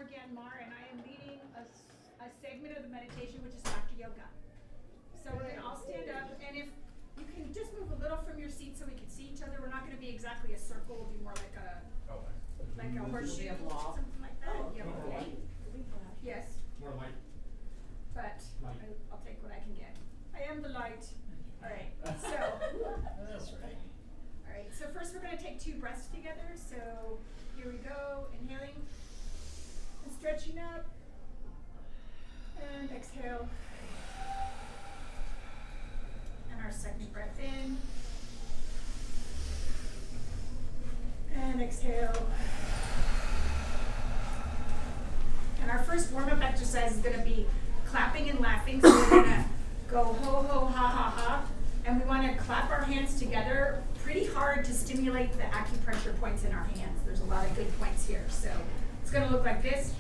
Myanmar, and I am leading a segment of the meditation, which is laughter yoga. So we're going to all stand up, and if you can just move a little from your seat so we can see each other. We're not going to be exactly a circle. We'll be more like a horseshoe, something like that. Oh, okay. Yes. More light. But I'll take what I can get. I am the light. All right. So. That's right. All right. So first we're going to take 2 breaths together. So here we go. Inhaling and stretching up, and exhale. And our second breath in, and exhale. And our first warm-up exercise is going to be clapping and laughing. So we're going to go ho, ho, ha, ha, ha. And we want to clap our hands together pretty hard to stimulate the acupressure points in our hands. There's a lot of good points here. So it's going to look like this.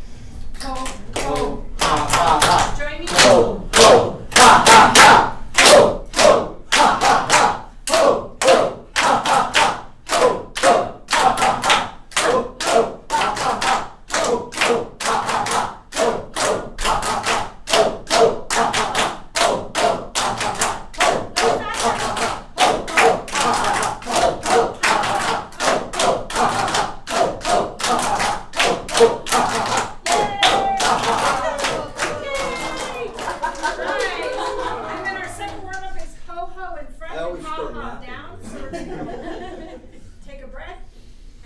Ho, ho, ha, ha, ha. Join me. Ho, ho, ha, ha, ha. Ho, ho, ha, ha, ha. Ho, ho, ha, ha, ha. Ho, ho, ha, ha, ha. Ho, ho, ha, ha, ha. Ho, ho, ha, ha, ha. Ho, ho, ha, ha, ha. Ho, ho, ha, ha, ha. Ho, ho, ha, ha, ha. Ho, ho, ha, ha, ha. Ho, ho, ha, ha, ha. Ho, ho, ha, ha, ha. Ho, ho, ha, ha, ha. Ho, ho, ha, ha, ha. Ho, ho, ha, ha, ha. Take a breath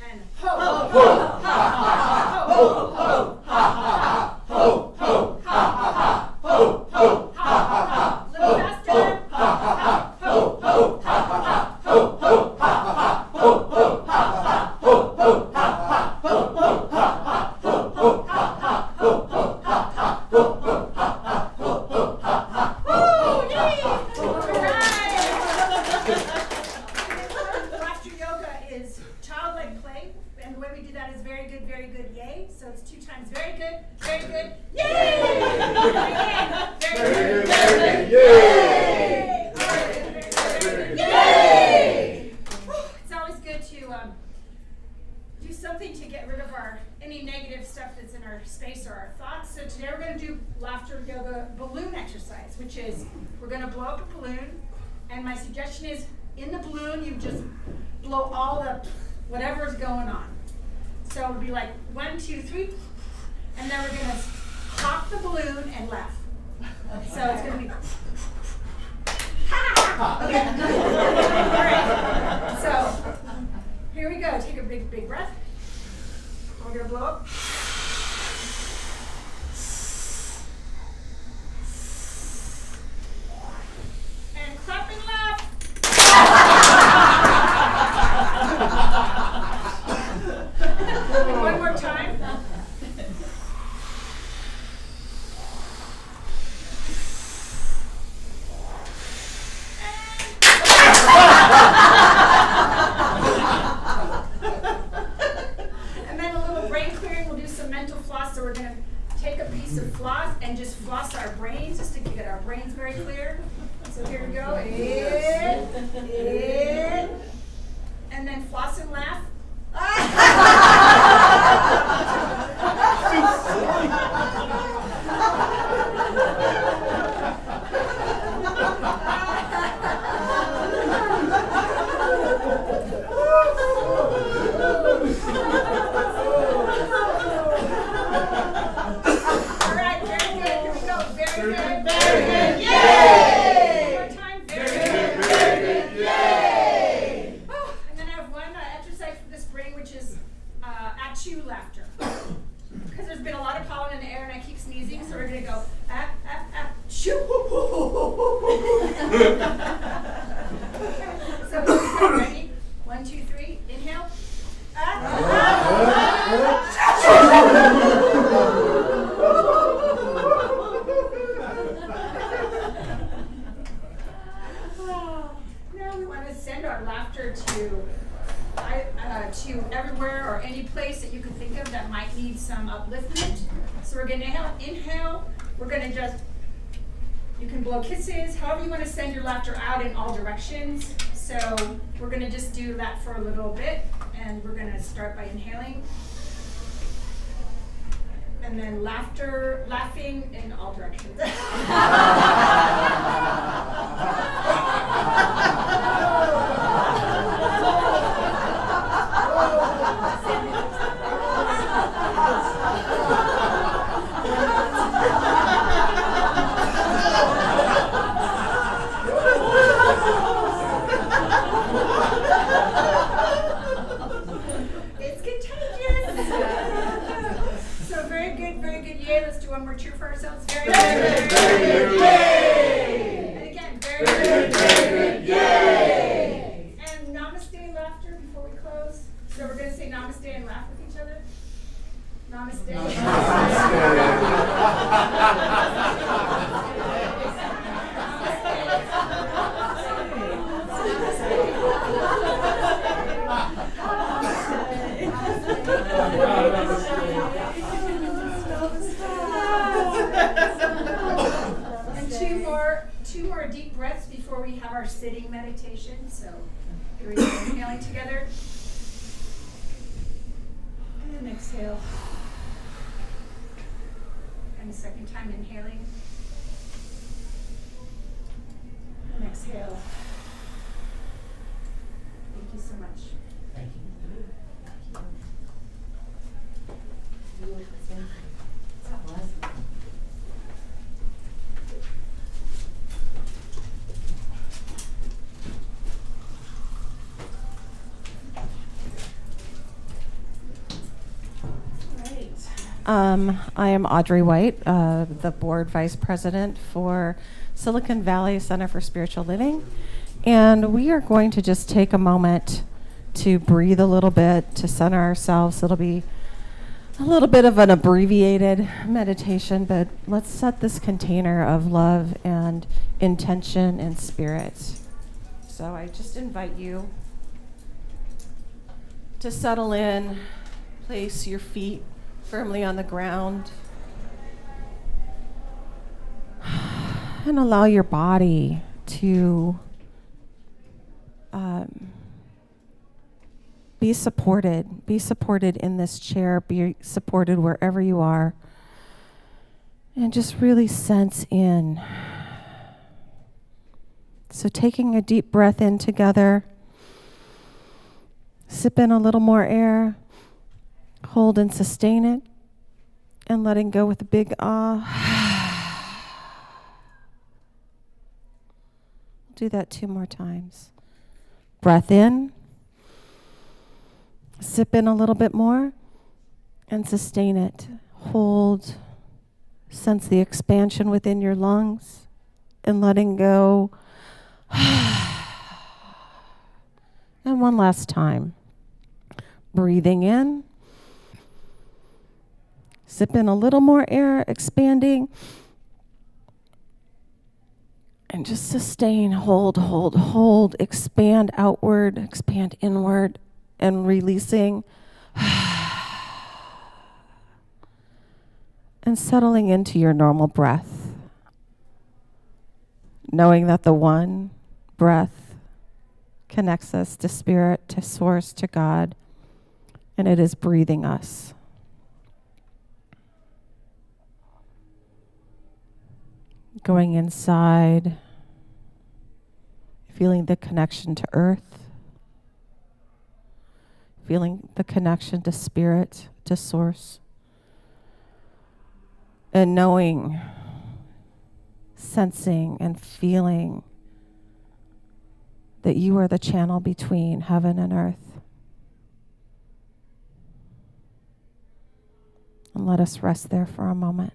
and ho, ho, ho, ha, ha, ho, ho, ha, ha, ho, ho, ha, ha, ho, ho, ha, ha. A little faster. Ha, ha, ho, ho, ha, ha, ho, ho, ha, ha, ho, ho, ha, ha, ho, ho, ha, ha, ho, ho, ha, ha, ho, ho, ha, ha, ho, ho, ha, ha, ho, ho, ha, ha, ho, ho, ha, ha. Woo! Yay! All right. Laughter yoga is childlike play, and the way we do that is very good, yay. So it's 2 times very good, yay! Again, very good, yay! All right, very good, yay! It's always good to do something to get rid of any negative stuff that's in our space or our thoughts. So today we're going to do laughter yoga balloon exercise, which is we're going to blow up a balloon, and my suggestion is in the balloon you just blow all the whatever's going on. So it would be like 1, 2, 3, and then we're going to pop the balloon and laugh. So it's going to be ha! Okay. All right. So here we go. Take a big breath. We're going to blow up. And clap and laugh. One more time. And then a little brain clearing. We'll do some mental floss. So we're going to take a piece of floss and just floss our brains just to get our brains very clear. So here we go. In. And then floss and laugh. All right, very good. Here we go. Very good. Yay! One more time. Very good. Yay! And then I have one exercise for the spring, which is achoo laughter. Because there's been a lot of pollen in the air and I keep sneezing, so we're going to go achoo. So here we go. Ready? 1, 2, 3. Inhale. Now we want to send our laughter to everywhere or any place that you can think of that might need some upliftment. So we're going to inhale. We're going to just, you can blow kisses, however you want to send your laughter out in all directions. So we're going to just do that for a little bit, and we're going to start by inhaling. And then laughing in all directions. It's contagious. So very good, yay. Let's do one more cheer for ourselves. Very good, yay. And again, very good, yay. And namaste laughter before we close. So we're going to say namaste and laugh with each other. Namaste. And two more deep breaths before we have our sitting meditation. So here we go, inhaling together. And exhale. And the second time inhaling. And exhale. Thank you so much. Thank you. I am Audrey White, the board vice president for Silicon Valley Center for Spiritual Living. And we are going to just take a moment to breathe a little bit, to center ourselves. It'll be a little bit of an abbreviated meditation, but let's set this container of love and intention and spirit. So I just invite you to settle in, place your feet firmly on the ground, and allow your body to be supported. Be supported in this chair. Be supported wherever you are. And just really sense in. So taking a deep breath in together. Sip in a little more air. Hold and sustain it. And letting go with a big ah. Do that 2 more times. Breath in. Sip in a little bit more. And sustain it. Hold. Sense the expansion within your lungs. And letting go. And one last time. Breathing in. Sip in a little more air, expanding. And just sustain, hold, expand outward, expand inward, and releasing. And settling into your normal breath. Knowing that the one breath connects us to spirit, to source, to God, and it is breathing us. Going inside, feeling the connection to earth, feeling the connection to spirit, to source, and knowing, sensing, and feeling that you are the channel between heaven and earth. And let us rest there for a moment.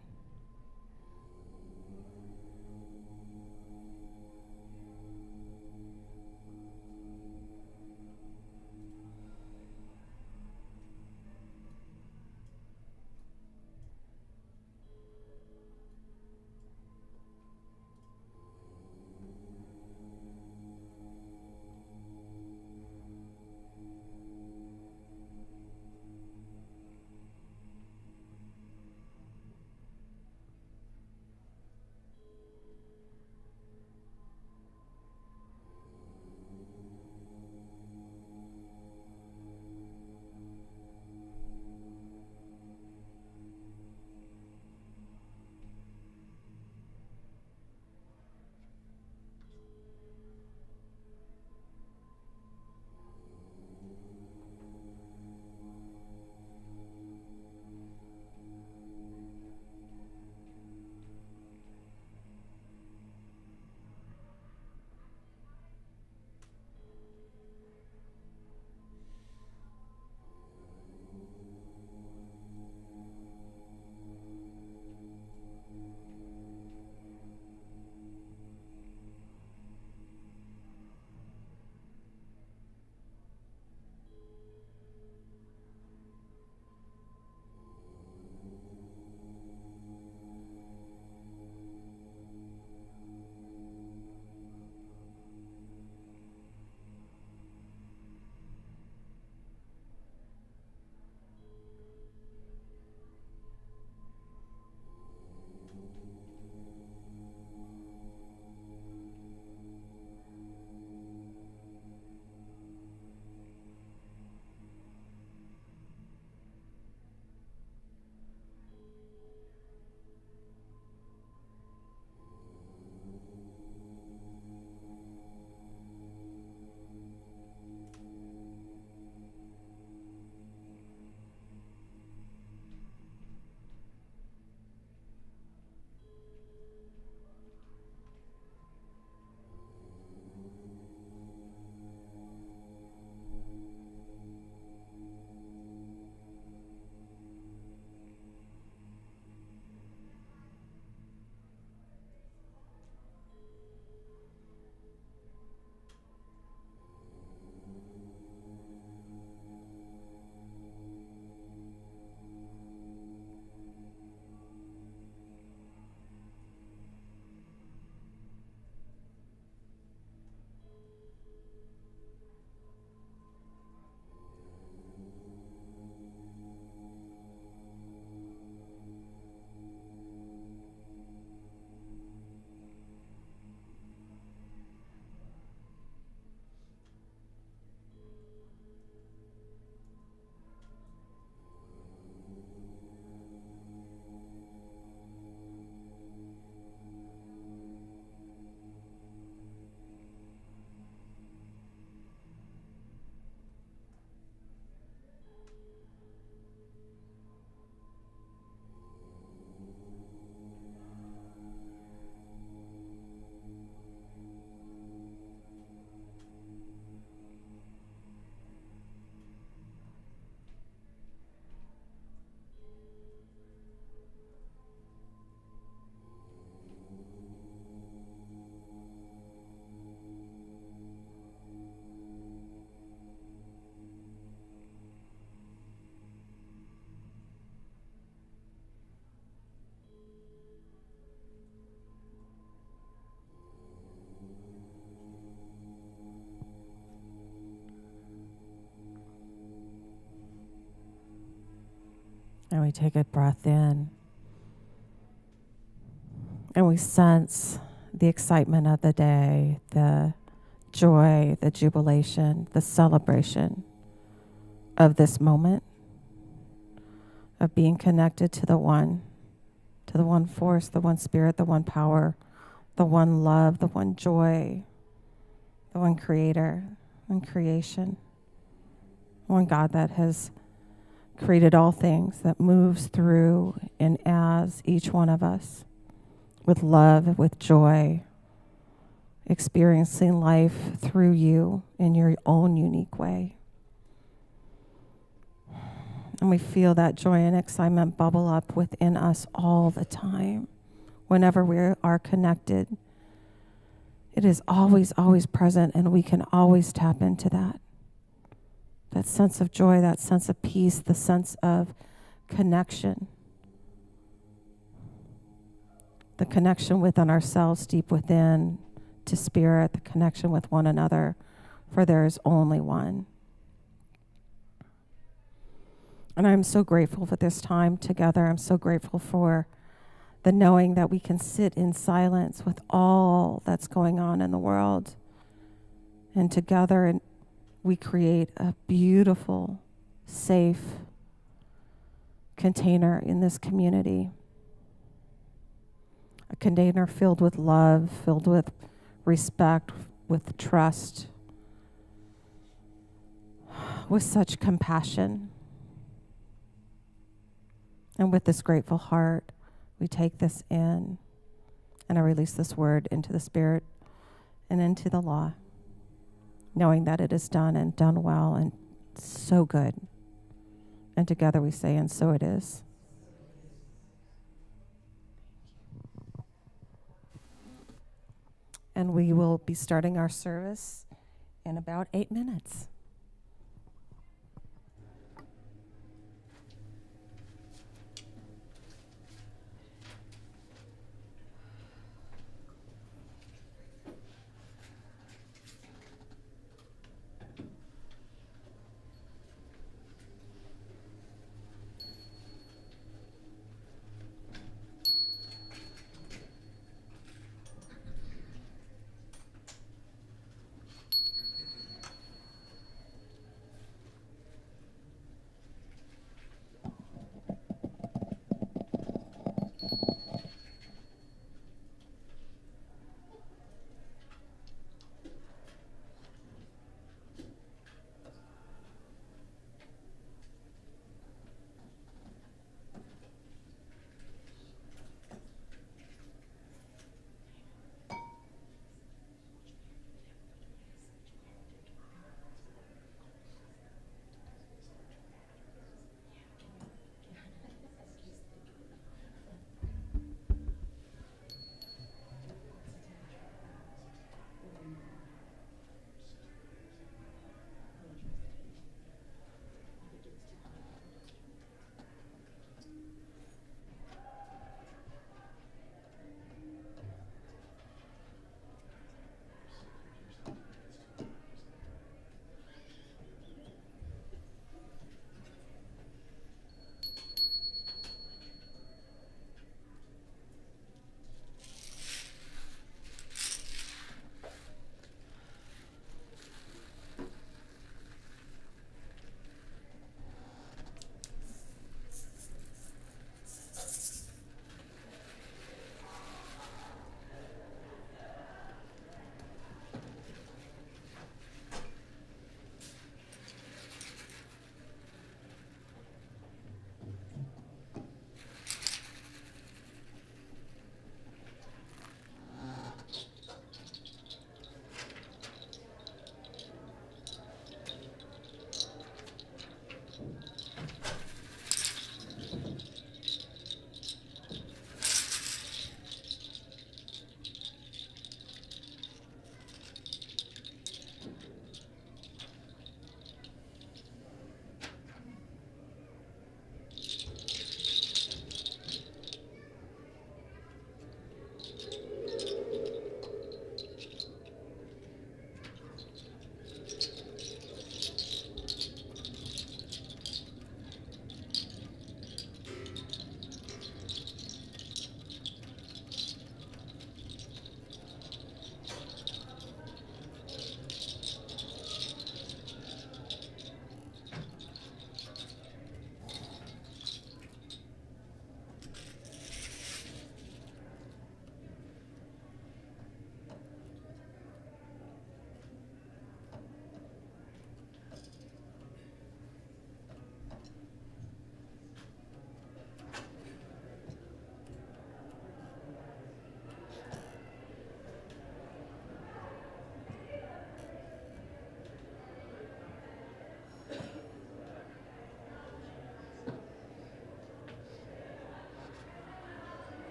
And we take a breath in. And we sense the excitement of the day, the joy, the jubilation, the celebration of this moment, of being connected to the one force, the one spirit, the one power, the one love, the one joy, the one creator, one creation, one God that has created all things, that moves through and as each one of us with love, with joy, experiencing life through you in your own unique way. And we feel that joy and excitement bubble up within us all the time. Whenever we are connected, it is always, always present, and we can always tap into that. That sense of joy, that sense of peace, the sense of connection. The connection within ourselves, deep within, to spirit, the connection with one another, for there is only one. And I'm so grateful for this time together. I'm so grateful for the knowing that we can sit in silence with all that's going on in the world. And together we create a beautiful, safe container in this community. A container filled with love, filled with respect, with trust, with such compassion. And with this grateful heart, we take this in, and I release this word into the spirit and into the law, knowing that it is done and done well and so good. And together we say, and so it is. And we will be starting our service in about 8 minutes.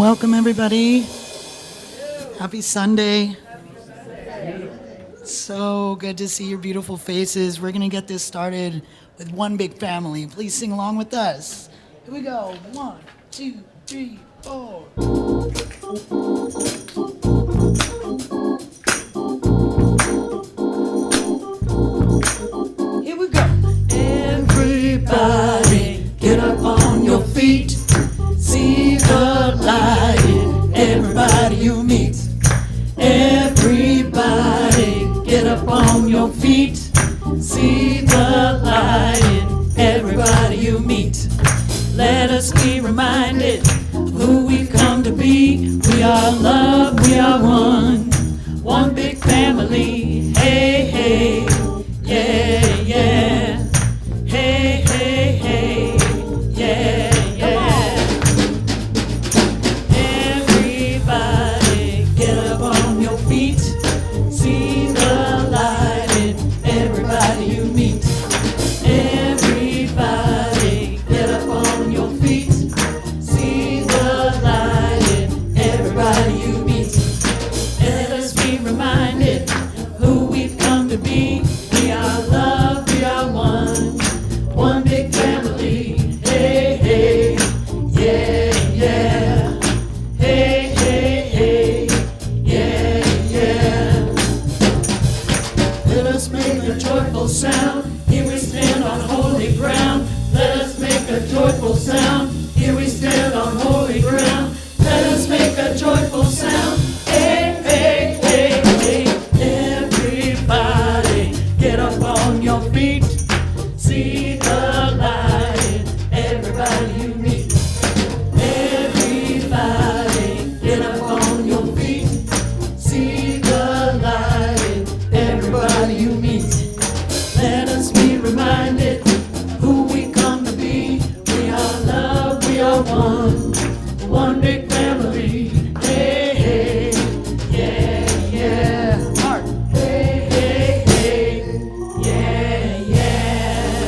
Welcome, everybody. Happy Sunday. So good to see your beautiful faces. We're going to get this started with One Big Family. Please sing along with us. Here we go. 1, 2, 3, 4. Here we go. Everybody, get up on your feet. See the light in everybody you meet. Everybody, get up on your feet. See the light in everybody you meet. Let us be reminded of who we've come to be. We are love, we are one. One big family. Hey, hey, yeah, yeah. Hey, hey, hey, yeah. Sound, here we stand on holy ground. Let us make a joyful sound. Here we stand on holy ground. Let us make a joyful sound. Hey, hey, hey, hey. Everybody, get up on your feet. See the light. Everybody you meet. Everybody, get up on your feet. See the light. Everybody you meet. Let us be reminded who we come to be. We are love, we are one. One big family. Hey, hey, yeah, yeah. Heart. Hey, hey, hey, yeah, yeah.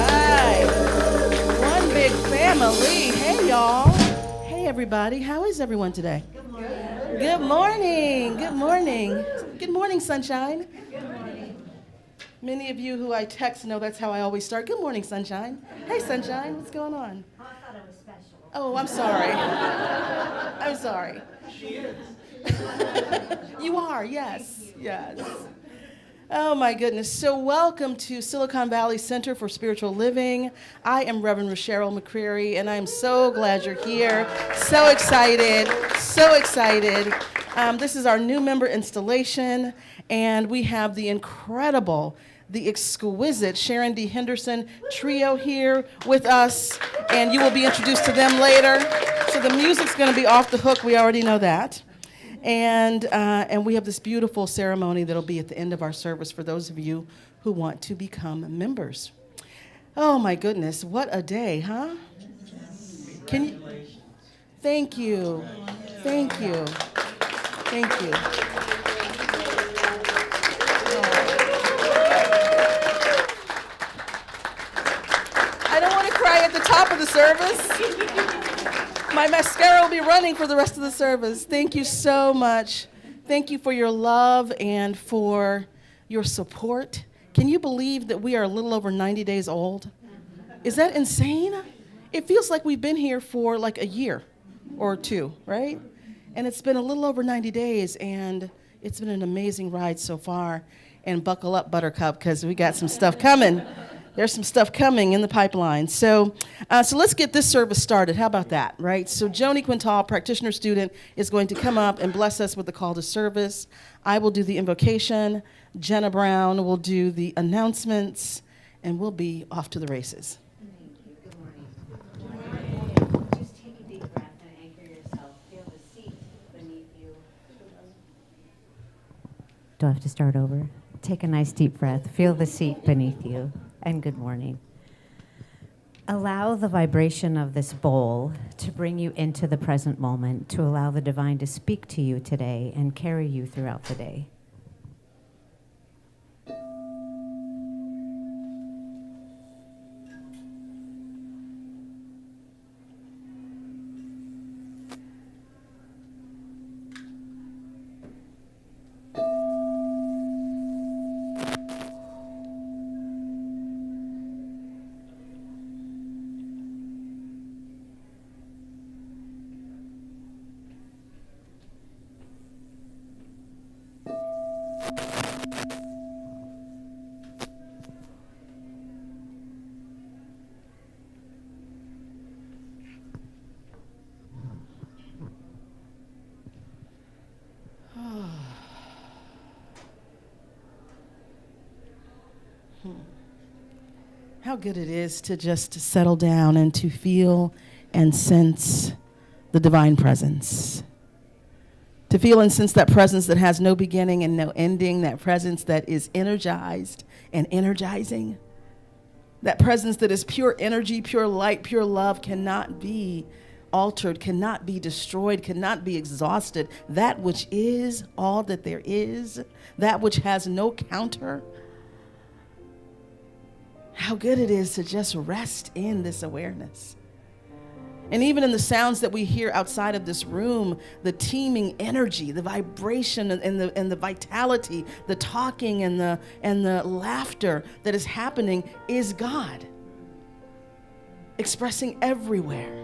All right. One big family. Hey, y'all. Hey, everybody. How is everyone today? Good morning. Good morning. Good morning. Good morning, sunshine. Many of you who I text know that's how I always start. Good morning, sunshine. Hey, sunshine. What's going on? Oh, I thought it was special. Oh, I'm sorry. I'm sorry. She is. You are, yes. Yes. Oh, my goodness. So welcome to Silicon Valley Center for Spiritual Living. I am Reverend Rasheryl McCreary, and I am so glad you're here. So excited. So excited. This is our new member installation, and we have the incredible, the exquisite Sharon D. Henderson trio here with us, and you will be introduced to them later. So the music's going to be off the hook. We already know that. And we have this beautiful ceremony that'll be at the end of our service for those of you who want to become members. Oh my goodness, what a day, huh? Can you? Thank you. Thank you. Thank you. I don't want to cry at the top of the service. My mascara will be running for the rest of the service. Thank you so much. Thank you for your love and for your support. Can you believe that we are a little over 90 days old? Is that insane? It feels like we've been here for like a year or two, right? And it's been a little over 90 days, and it's been an amazing ride so far. And buckle up, Buttercup, because we got some stuff coming. There's some stuff coming in the pipeline. So let's get this service started. How about that, right? So Joni Quintal, practitioner student, is going to come up and bless us with the call to service. I will do the invocation. Jenna Brown will do the announcements, and we'll be off to the races. Thank you. Good morning. Good morning. Just take a deep breath and anchor yourself. Feel the seat beneath you. Do I have to start over? Take a nice deep breath. Feel the seat beneath you. And good morning. Allow the vibration of this bowl to bring you into the present moment, to allow the divine to speak to you today and carry you throughout the day. How good it is to just settle down and to feel and sense the divine presence. To feel and sense that presence that has no beginning and no ending, that presence that is energized and energizing. That presence that is pure energy, pure light, pure love, cannot be altered, cannot be destroyed, cannot be exhausted. That which is all that there is, that which has no counter. How good it is to just rest in this awareness. And even in the sounds that we hear outside of this room, the teeming energy, the vibration and the vitality, the talking and the laughter that is happening is God expressing everywhere.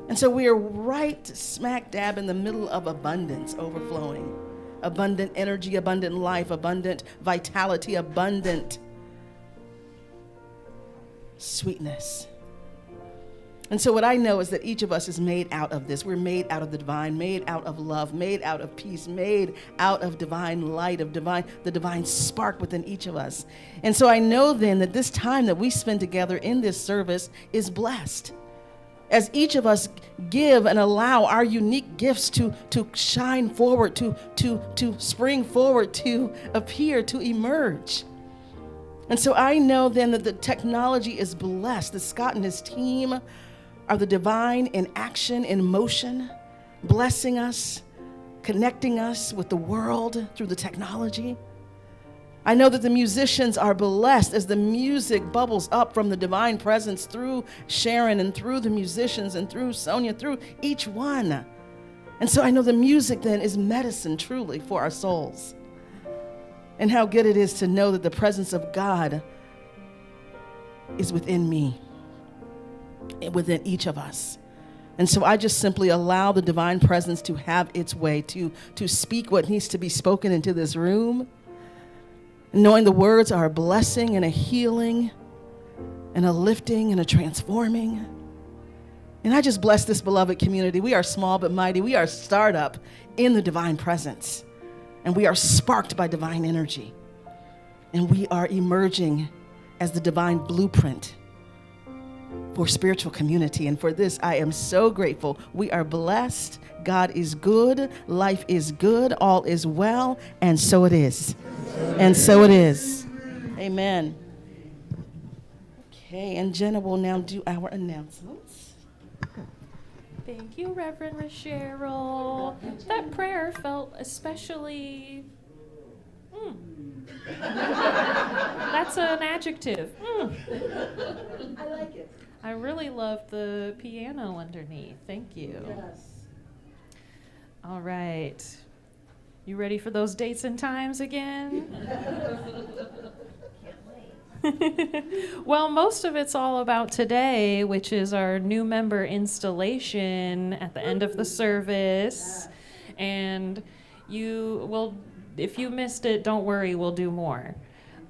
And so we are right smack dab in the middle of abundance overflowing. Abundant energy, abundant life, abundant vitality, abundant sweetness. And so what I know is that each of us is made out of this. We're made out of the divine, made out of love, made out of peace, made out of divine light, of the divine spark within each of us. And so I know then that this time that we spend together in this service is blessed. As each of us give and allow our unique gifts to shine forward, to spring forward, to appear, to emerge. And so I know then that the technology is blessed, that Scott and his team are the divine in action, in motion, blessing us, connecting us with the world through the technology. I know that the musicians are blessed as the music bubbles up from the divine presence through Sharon and through the musicians and through Sonia, through each one. And so I know the music then is medicine truly for our souls. And how good it is to know that the presence of God is within me, within each of us. And so I just simply allow the divine presence to have its way, to speak what needs to be spoken into this room, knowing the words are a blessing and a healing and a lifting and a transforming. And I just bless this beloved community. We are small but mighty. We are startup in the divine presence. And we are sparked by divine energy. And we are emerging as the divine blueprint for spiritual community. And for this, I am so grateful. We are blessed. God is good. Life is good. All is well. And so it is. And so it is. Amen. Okay, and Jenna will now do our announcements. Thank you, Reverend Rasheryl. That prayer felt especially... That's an adjective. I like it. I really love the piano underneath. Thank you. Yes. All right. You ready for those dates and times again? Well, most of it's all about today, which is our new member installation at the end of the service. And you will, if you missed it, don't worry, we'll do more.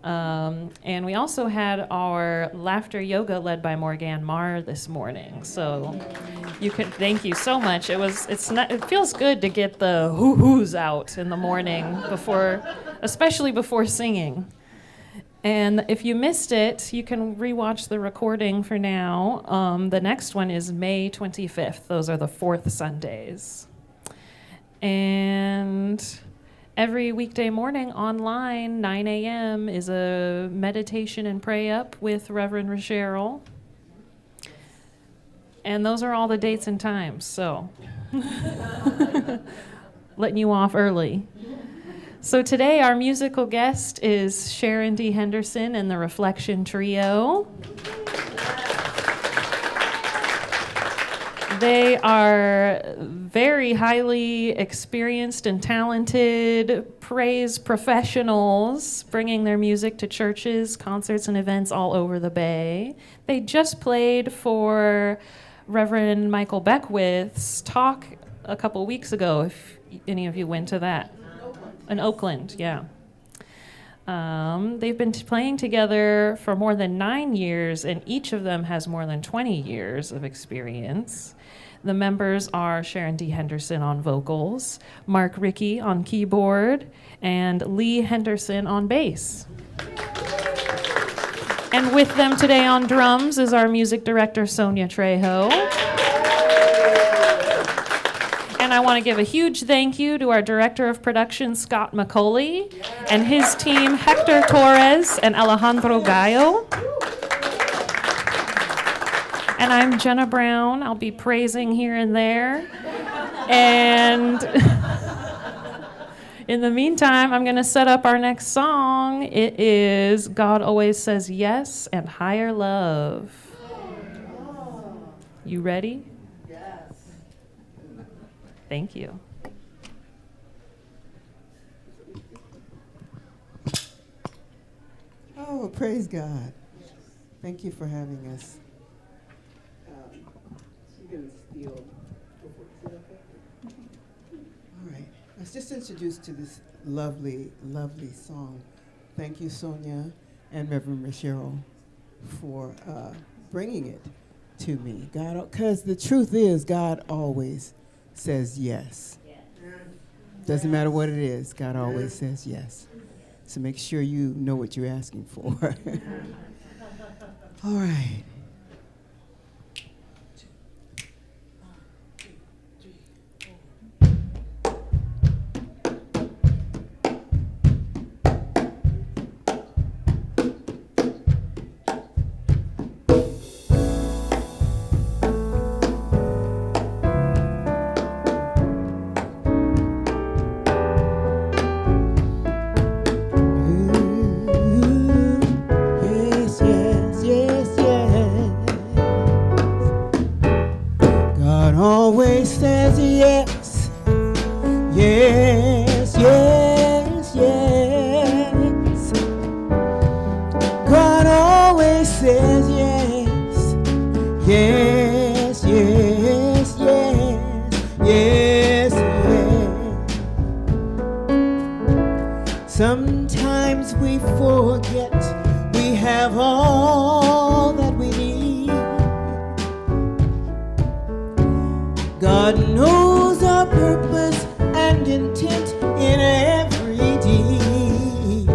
And we also had our laughter yoga led by Morgan Marr this morning. So you can, thank you so much. It feels good to get the hoo-hoos out in the morning especially before singing. And if you missed it, you can rewatch the recording for now. The next one is May 25th. Those are the fourth Sundays. And every weekday morning online, 9 a.m., is a meditation and pray up with Reverend Rasheryl. And those are all the dates and times, so letting you off early. So today our musical guest is Sharon D. Henderson and the Reflection Trio. They are very highly experienced and talented praise professionals, bringing their music to churches, concerts, and events all over the Bay. They just played for Reverend Michael Beckwith's talk a couple weeks ago, if any of you went to that. In Oakland, yeah. They've been playing together for more than 9 years, and each of them has more than 20 years of experience. The members are Sharon D. Henderson on vocals, Mark Rickey on keyboard, and Lee Henderson on bass. And with them today on drums is our music director, Sonia Trejo. And I want to give a huge thank you to our director of production, Scott McCauley, and his team, Hector Torres and Alejandro Gallo. And I'm Jenna Brown. I'll be praising here and there. And in the meantime, I'm going to set up our next song. It is God Always Says Yes and Higher Love. You ready? Yes. Thank you. Oh, praise God. Thank you for having us. You're going to steal. All right. Let's just introduce to this lovely, lovely song. Thank you, Sonia and Reverend Rasheryl, for bringing it to me. God, because the truth is, God always says yes. Doesn't matter what it is, God always says yes. So make sure you know what you're asking for. All right. Sometimes we forget we have all that we need. God knows our purpose and intent in every deed.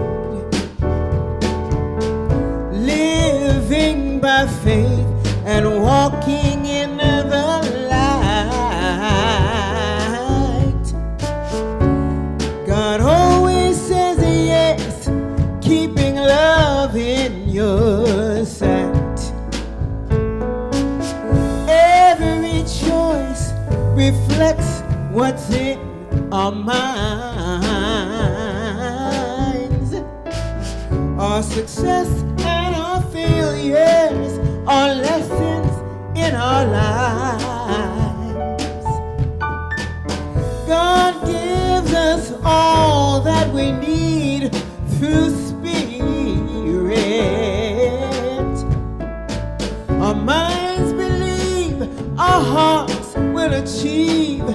Living by faith and walking in the light. God always says yes, keeping love in your sight. Every choice reflects what's in our minds. Our success and our failures are lessons in our lives. God gives us all that we need through Spirit. Our minds believe, our hearts will achieve.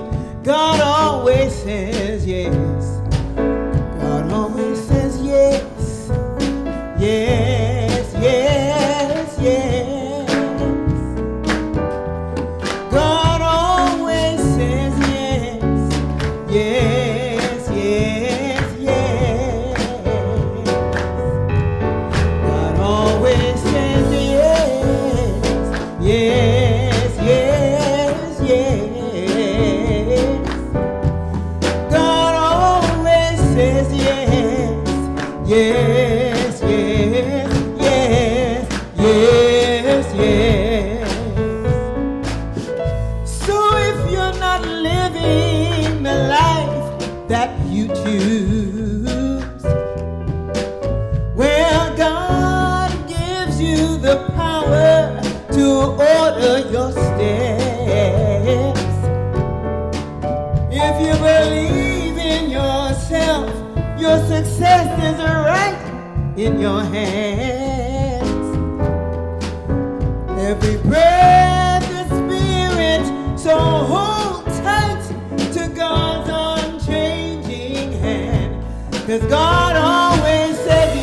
God always says yes. God always says yes. Yes, yes, yes. God always says yes. Yes, yes, yes. God always says yes. Yes, yes, yes. God always says yes. Yes, yes, yes, yes, yes. So if you're not living the life that you choose, well, God gives you the power to order your steps. If you believe in yourself, your success is right in your hands. Every breath is spirit, so hold tight to God's unchanging hand. 'Cause God always said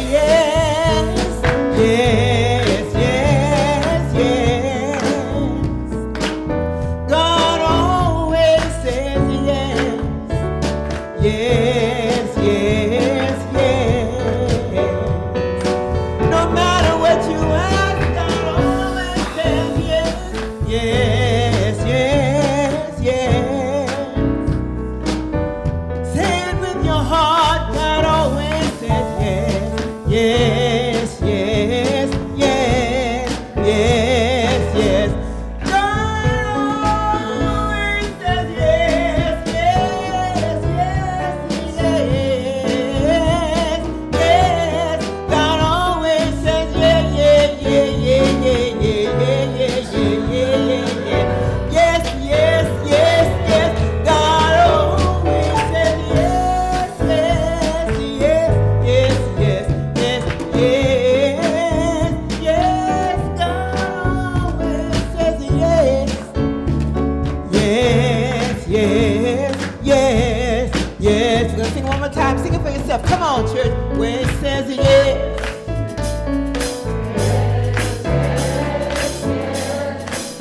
yourself. Come on, church. Where it says yes.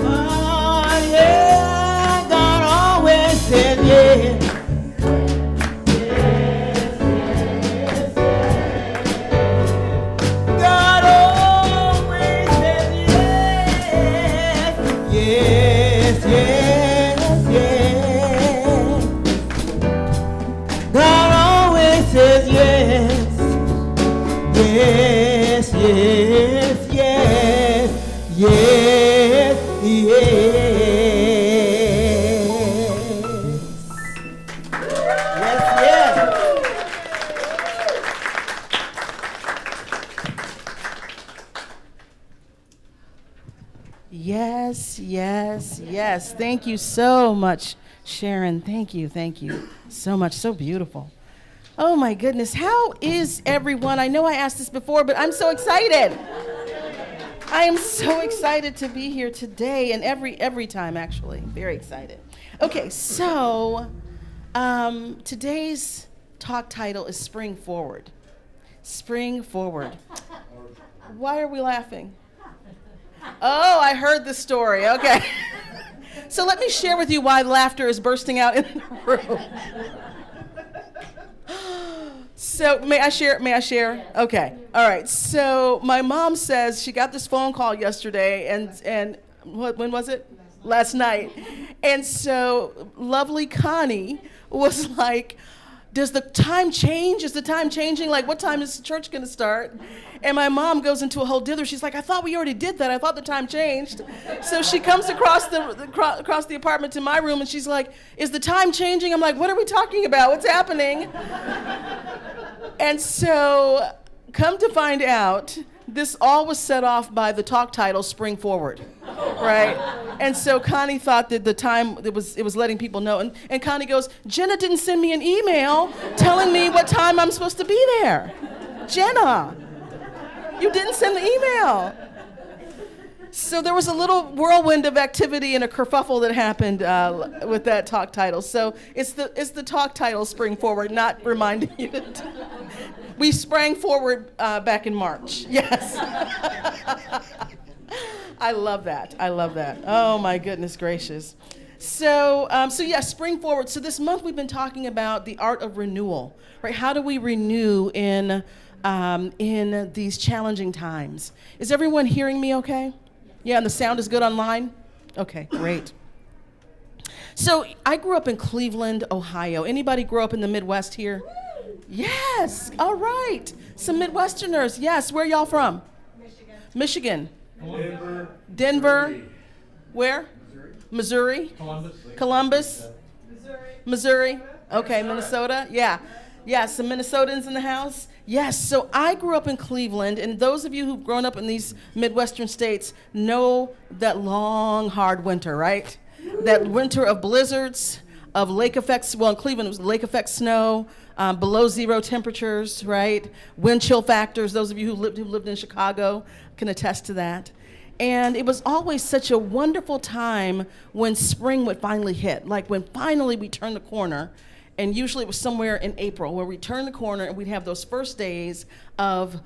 Oh, yeah. God always says yes. God always says yes. Yes, yes, yes. God always says yes. Yes, yes, yes, yes, yes. Yes, yes. Yes, yes, yes. Thank you so much, Sharon. Thank you so much. So beautiful. Oh my goodness, how is everyone? I know I asked this before, but I'm so excited. I am so excited to be here today and every time, actually. Very excited. Okay, so today's talk title is Spring Forward. Spring Forward. Why are we laughing? Oh, I heard the story. Okay. So let me share with you why laughter is bursting out in the room. So may I share? Okay. All right. So my mom says she got this phone call yesterday and when was it? Last night. And so lovely Connie was like, does the time change? Is the time changing? Like, what time is church going to start? And my mom goes into a whole dither. She's like, I thought we already did that. I thought the time changed. So she comes across the apartment to my room, and she's like, is the time changing? I'm like, what are we talking about? What's happening? And so, come to find out, this all was set off by the talk title, Spring Forward, right? And so Connie thought that the time, it was letting people know. And Connie goes, Jenna didn't send me an email telling me what time I'm supposed to be there. Jenna, you didn't send the email. So there was a little whirlwind of activity and a kerfuffle that happened with that talk title. So it's the talk title, Spring Forward, not reminding you to we sprang forward back in March. Yes. I love that. Oh my goodness gracious. So yeah, Spring Forward. So this month we've been talking about the art of renewal, right? How do we renew in these challenging times? Is everyone hearing me okay? Yeah, and the sound is good online? Okay, great. So I grew up in Cleveland, Ohio. Anybody grow up in the Midwest here? Yes, all right. Some Midwesterners, yes. Where y'all from? Michigan. Denver. Where? Missouri. Columbus. Missouri. Okay, Minnesota. Yeah. Yeah, some Minnesotans in the house. Yes, so I grew up in Cleveland, and those of you who've grown up in these Midwestern states know that long, hard winter, right? That winter of blizzards, of lake effects. Well, in Cleveland, it was lake effect snow, below zero temperatures, right? Wind chill factors. Those of you who lived in Chicago can attest to that. And it was always such a wonderful time when spring would finally hit, like when finally we turned the corner. And usually it was somewhere in April where we'd turn the corner and we'd have those first days of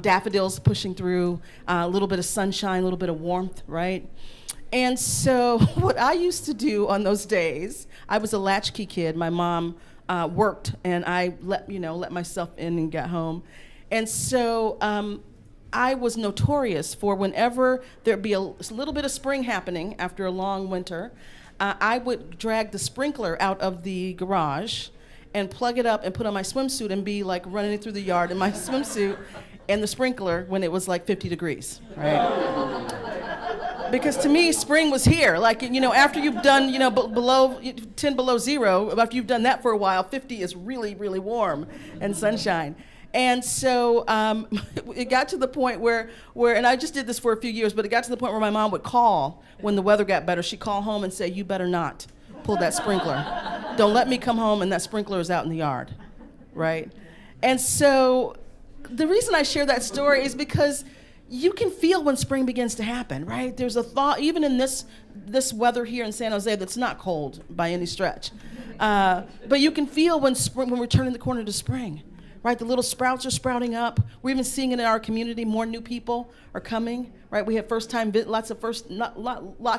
daffodils pushing through, a little bit of sunshine, a little bit of warmth, right? And so what I used to do on those days, I was a latchkey kid. My mom worked, and I let myself in and got home. And so I was notorious for whenever there'd be a little bit of spring happening after a long winter, I would drag the sprinkler out of the garage and plug it up and put on my swimsuit and be like running through the yard in my swimsuit and the sprinkler when it was like 50 degrees, right? Because to me, spring was here. Like, after you've done, below 10 below zero, after you've done that for a while, 50 is really, really warm and sunshine. And so it got to the point where, and I just did this for a few years, but it got to the point where my mom would call when the weather got better. She'd call home and say, you better not pull that sprinkler. Don't let me come home and that sprinkler is out in the yard, right? And so the reason I share that story is because you can feel when spring begins to happen, right? There's a thought, even in this weather here in San Jose, that's not cold by any stretch. But you can feel when we're turning the corner to spring. right? The little sprouts are sprouting up. We're even seeing it in our community. More new people are coming, right? We have lots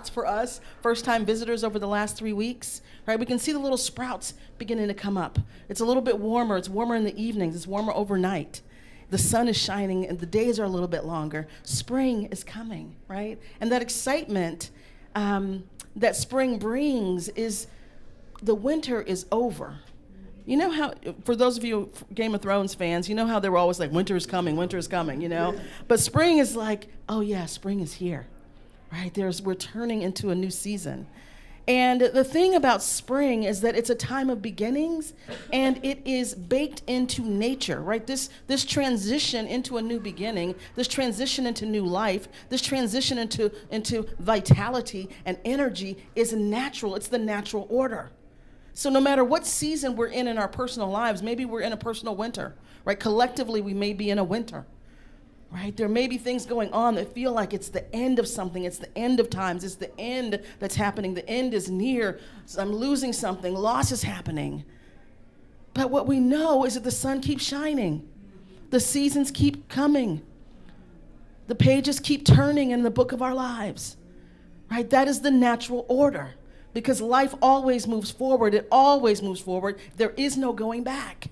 for us, first-time visitors over the last 3 weeks, right? We can see the little sprouts beginning to come up. It's a little bit warmer. It's warmer in the evenings. It's warmer overnight. The sun is shining and the days are a little bit longer. Spring is coming, right? And that excitement that spring brings is the winter is over. You know how, for those of you Game of Thrones fans, you know how they were always like, winter is coming, you know? But spring is like, oh yeah, spring is here, right? We're turning into a new season. And the thing about spring is that it's a time of beginnings, and it is baked into nature, right? This transition into a new beginning, this transition into new life, this transition into vitality and energy is natural. It's the natural order. So no matter what season we're in our personal lives, maybe we're in a personal winter, right? Collectively, we may be in a winter, right? There may be things going on that feel like it's the end of something. It's the end of times. It's the end that's happening. The end is near. So I'm losing something. Loss is happening. But what we know is that the sun keeps shining. The seasons keep coming. The pages keep turning in the book of our lives, right? That is the natural order. Because life always moves forward. It always moves forward. There is no going back.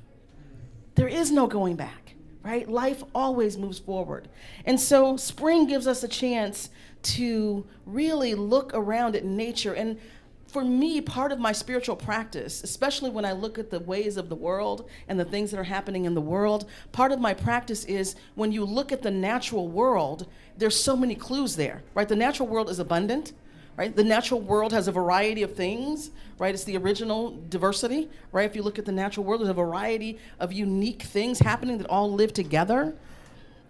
There is no going back, right? Life always moves forward. And so spring gives us a chance to really look around at nature. And for me, part of my spiritual practice, especially when I look at the ways of the world and the things that are happening in the world, part of my practice is when you look at the natural world, there's so many clues there, right? The natural world is abundant. Right? The natural world has a variety of things, right? It's the original diversity, right? If you look at the natural world, there's a variety of unique things happening that all live together.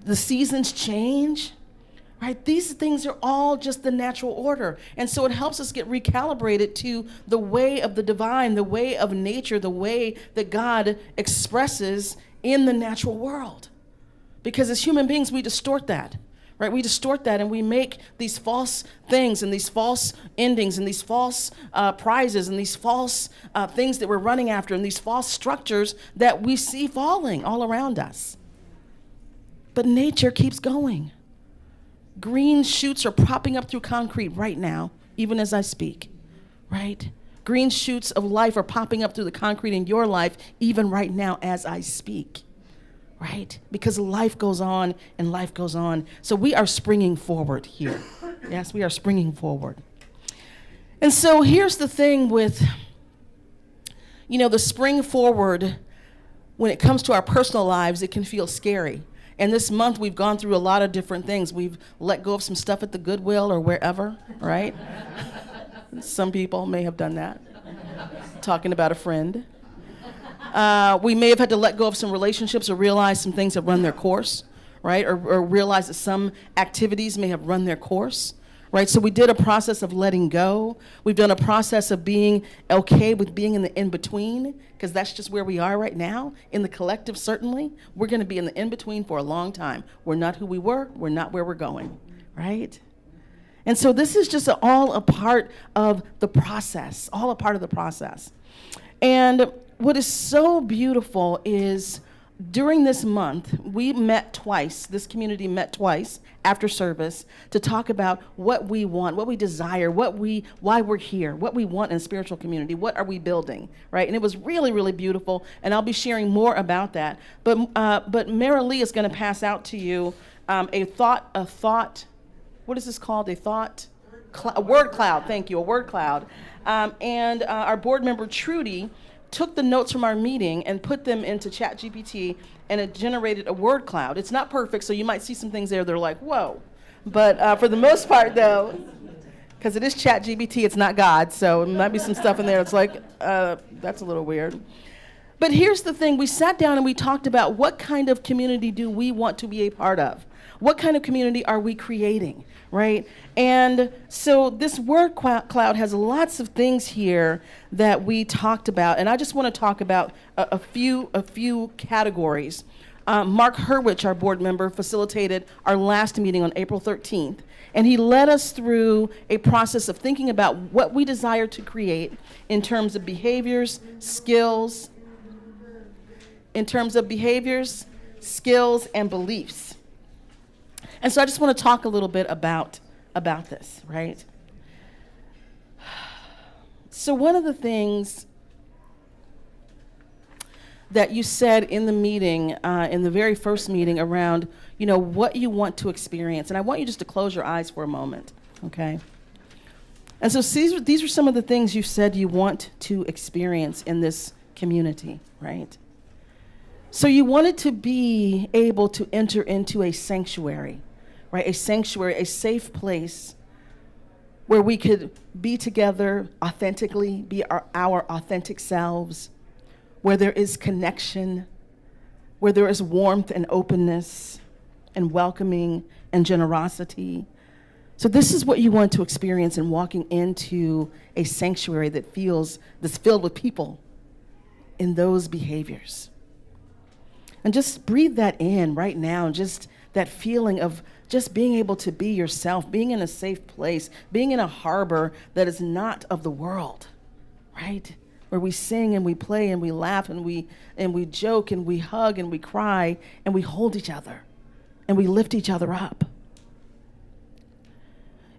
The seasons change, right? These things are all just the natural order. And so it helps us get recalibrated to the way of the divine, the way of nature, the way that God expresses in the natural world. Because as human beings, we distort that. Right, we distort that and we make these false things and these false endings and these false prizes and these false things that we're running after and these false structures that we see falling all around us. But nature keeps going. Green shoots are popping up through concrete right now, even as I speak, right? Green shoots of life are popping up through the concrete in your life, even right now as I speak. Right? Because life goes on and life goes on. So we are springing forward here. Yes, we are springing forward. And so here's the thing with, the spring forward, when it comes to our personal lives, it can feel scary. And this month we've gone through a lot of different things. We've let go of some stuff at the Goodwill or wherever, right? Some people may have done that. Talking about a friend. We may have had to let go of some relationships or realize some things have run their course, right? Or realize that some activities may have run their course, right? So we did a process of letting go. We've done a process of being okay with being in the in-between, because that's just where we are right now. In the collective, certainly, we're going to be in the in-between for a long time. We're not who we were. We're not where we're going, right? And so this is just all a part of the process, all a part of the process. And what is so beautiful is during this month, we met twice, this community met twice after service to talk about what we want, what we desire, why we're here, what we want in a spiritual community, what are we building, right? And it was really, really beautiful, and I'll be sharing more about that. But Mara Lee is going to pass out to you a thought, what is this called? A word cloud, thank you, a word cloud. And our board member, Trudy, took the notes from our meeting and put them into ChatGPT, and it generated a word cloud. It's not perfect, so you might see some things there that are like, whoa. But for the most part, though, because it is ChatGPT, it's not God, so there might be some stuff in there that's like, that's a little weird. But here's the thing. We sat down and we talked about what kind of community do we want to be a part of? What kind of community are we creating, right? And so this word cloud has lots of things here that we talked about, and I just want to talk about a few categories. Mark Hurwich, our board member, facilitated our last meeting on April 13th, and he led us through a process of thinking about what we desire to create in terms of behaviors, skills, in terms of behaviors, skills, and beliefs. And so I just want to talk a little bit about this, right? So one of the things that you said in the meeting, in the very first meeting around, what you want to experience. And I want you just to close your eyes for a moment, okay? And so these are some of the things you said you want to experience in this community, right? So you wanted to be able to enter into a sanctuary, right? A sanctuary, a safe place where we could be together authentically, be our authentic selves, where there is connection, where there is warmth and openness and welcoming and generosity. So this is what you want to experience in walking into a sanctuary that's filled with people in those behaviors. And just breathe that in right now, just that feeling of just being able to be yourself, being in a safe place, being in a harbor that is not of the world, right? Where we sing and we play and we laugh and we joke and we hug and we cry and we hold each other and we lift each other up.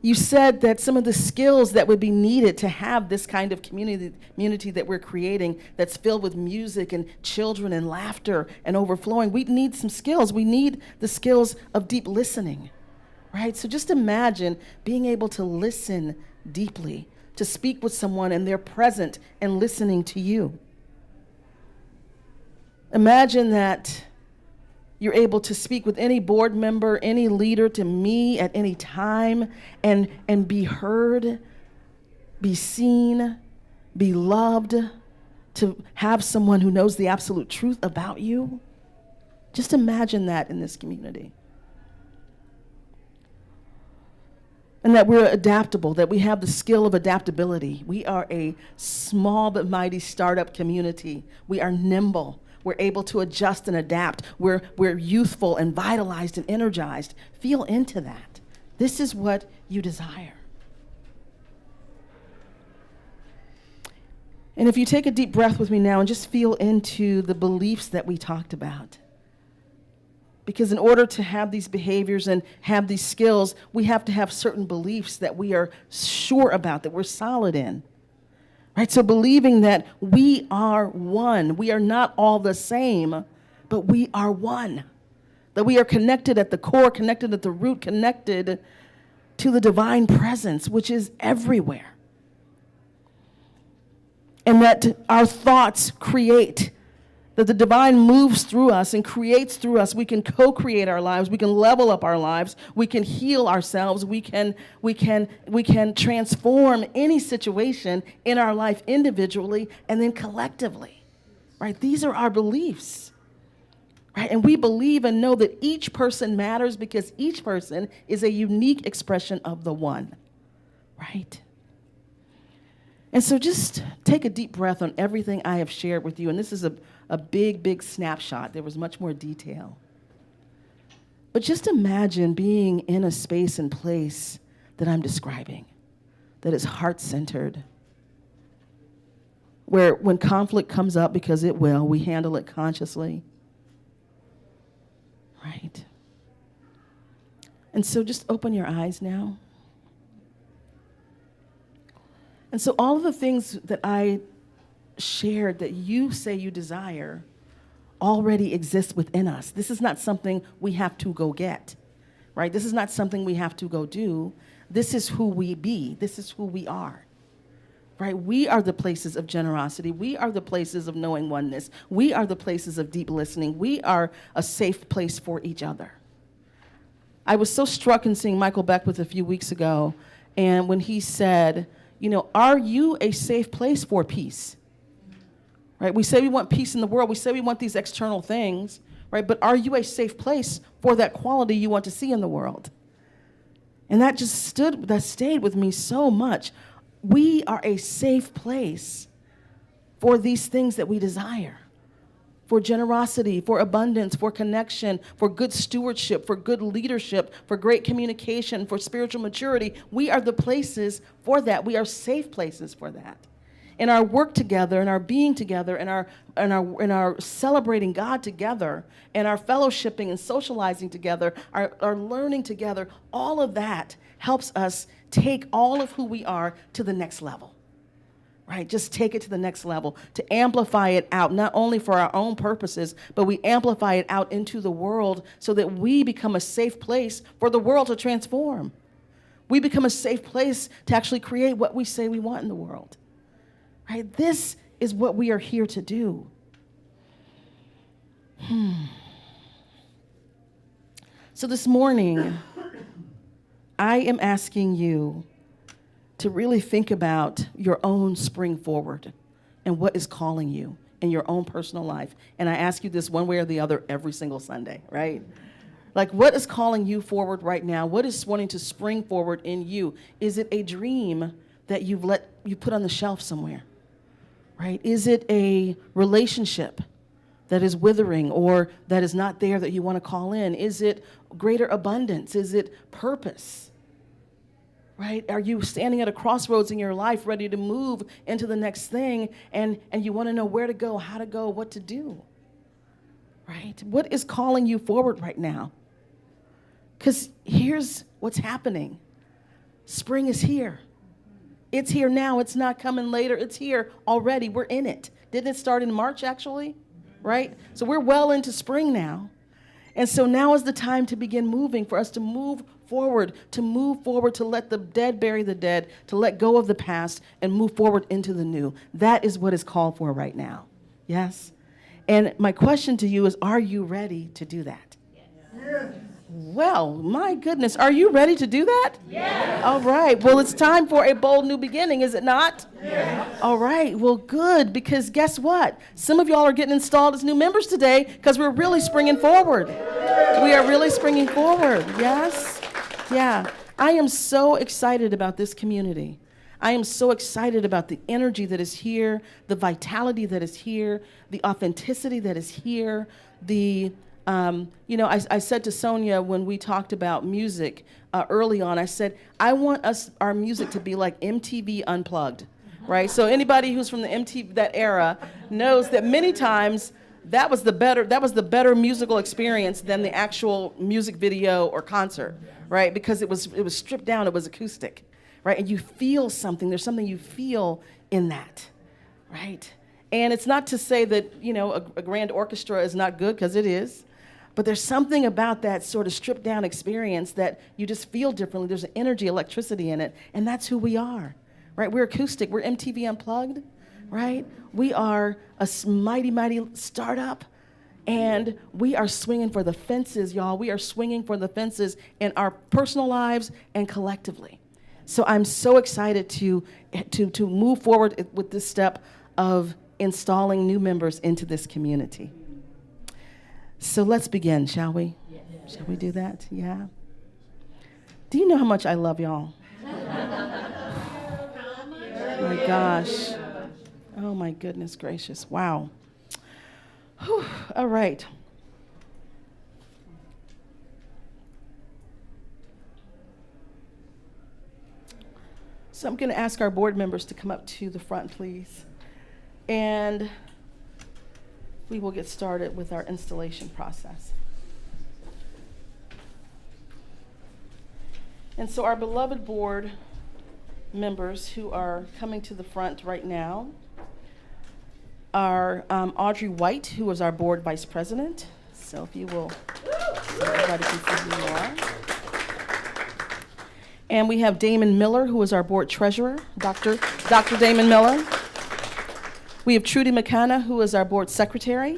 You said that some of the skills that would be needed to have this kind of community that we're creating that's filled with music and children and laughter and overflowing, we need some skills. We need the skills of deep listening, right? So just imagine being able to listen deeply, to speak with someone and they're present and listening to you. Imagine that you're able to speak with any board member, any leader, to me at any time and be heard, be seen, be loved, to have someone who knows the absolute truth about you. Just imagine that in this community. And that we're adaptable, that we have the skill of adaptability. We are a small but mighty startup community. We are nimble. We're able to adjust and adapt. We're youthful and vitalized and energized. Feel into that. This is what you desire. And if you take a deep breath with me now and just feel into the beliefs that we talked about. Because in order to have these behaviors and have these skills, we have to have certain beliefs that we are sure about, that we're solid in. Right, so believing that we are one. We are not all the same, but we are one. That we are connected at the core, connected at the root, connected to the divine presence, which is everywhere. And that our thoughts create, that the divine moves through us and creates through us. We can co-create our lives. We can level up our lives. We can heal ourselves. We can transform any situation in our life individually and then collectively, right? These are our beliefs, right? And we believe and know that each person matters because each person is a unique expression of the one, right? And so just take a deep breath on everything I have shared with you. And this is a big snapshot. There was much more detail. But just imagine being in a space and place that I'm describing, that is heart-centered, where when conflict comes up, because it will, we handle it consciously, right? And so just open your eyes now. And so all of the things that I shared that you say you desire already exist within us. This is not something we have to go get, right? This is not something we have to go do. This is who we be. This is who we are, right? We are the places of generosity. We are the places of knowing oneness. We are the places of deep listening. We are a safe place for each other. I was so struck in seeing Michael Beckwith a few weeks ago, and when he said, are you a safe place for peace? Right? We say we want peace in the world. We say we want these external things, right? But are you a safe place for that quality you want to see in the world? And that stayed with me so much. We are a safe place for these things that we desire. For generosity, for abundance, for connection, for good stewardship, for good leadership, for great communication, for spiritual maturity. We are the places for that. We are safe places for that. in our work together, in our being together, in our celebrating God together, and our fellowshipping and socializing together, our learning together, all of that helps us take all of who we are to the next level. Right? Just take it to the next level, to amplify it out, not only for our own purposes, but we amplify it out into the world so that we become a safe place for the world to transform. We become a safe place to actually create what we say we want in the world. Right? This is what we are here to do. So this morning, I am asking you to really think about your own spring forward and what is calling you in your own personal life. And I ask you this one way or the other every single Sunday, right? Like, what is calling you forward right now? What is wanting to spring forward in you? Is it a dream that you put on the shelf somewhere, right? Is it a relationship that is withering or that is not there that you want to call in? Is it greater abundance? Is it purpose? Right? Are you standing at a crossroads in your life ready to move into the next thing and you want to know where to go, how to go, what to do? Right? What is calling you forward right now? Because here's what's happening. Spring is here. It's here now. It's not coming later. It's here already. We're in it. Didn't it start in March, actually? Right? So we're well into spring now. And so now is the time to begin moving, for us to move forward, to let the dead bury the dead, to let go of the past and move forward into the new. That is what is called for right now. Yes? And my question to you is, are you ready to do that? Yes. Well, my goodness, are you ready to do that? Yes. All right. Well, it's time for a bold new beginning, is it not? Yes. All right. Well, good, because guess what? Some of y'all are getting installed as new members today because we're really springing forward. We are really springing forward. Yes? Yeah. I am so excited about this community. I am so excited about the energy that is here, the vitality that is here, the authenticity that is here, I said to Sonia when we talked about music early on, I said, I want our music to be like MTV Unplugged, right? So anybody who's from the MTV, that era, knows that many times that was the better musical experience than the actual music video or concert, right? Because it was stripped down, it was acoustic, right? And you feel something, there's something you feel in that, right? And it's not to say that, a grand orchestra is not good, because it is. But there's something about that sort of stripped down experience that you just feel differently. There's an energy, electricity in it, and that's who we are, right? We're acoustic. We're MTV Unplugged, right? We are a mighty, mighty startup, and we are swinging for the fences, y'all. We are swinging for the fences in our personal lives and collectively. So I'm so excited to move forward with this step of installing new members into this community. So let's begin, shall we? Yes. Shall we do that? Yeah. Do you know how much I love y'all? My gosh. Oh my goodness gracious. Wow. Whew. All right. So I'm going to ask our board members to come up to the front, please. And we will get started with our installation process. And so our beloved board members who are coming to the front right now are Audrey White, who is our board vice president. So if you will, so everybody can see who you are. And we have Damon Miller, who is our board treasurer, Dr. Damon Miller. We have Trudy McCanna, who is our board secretary.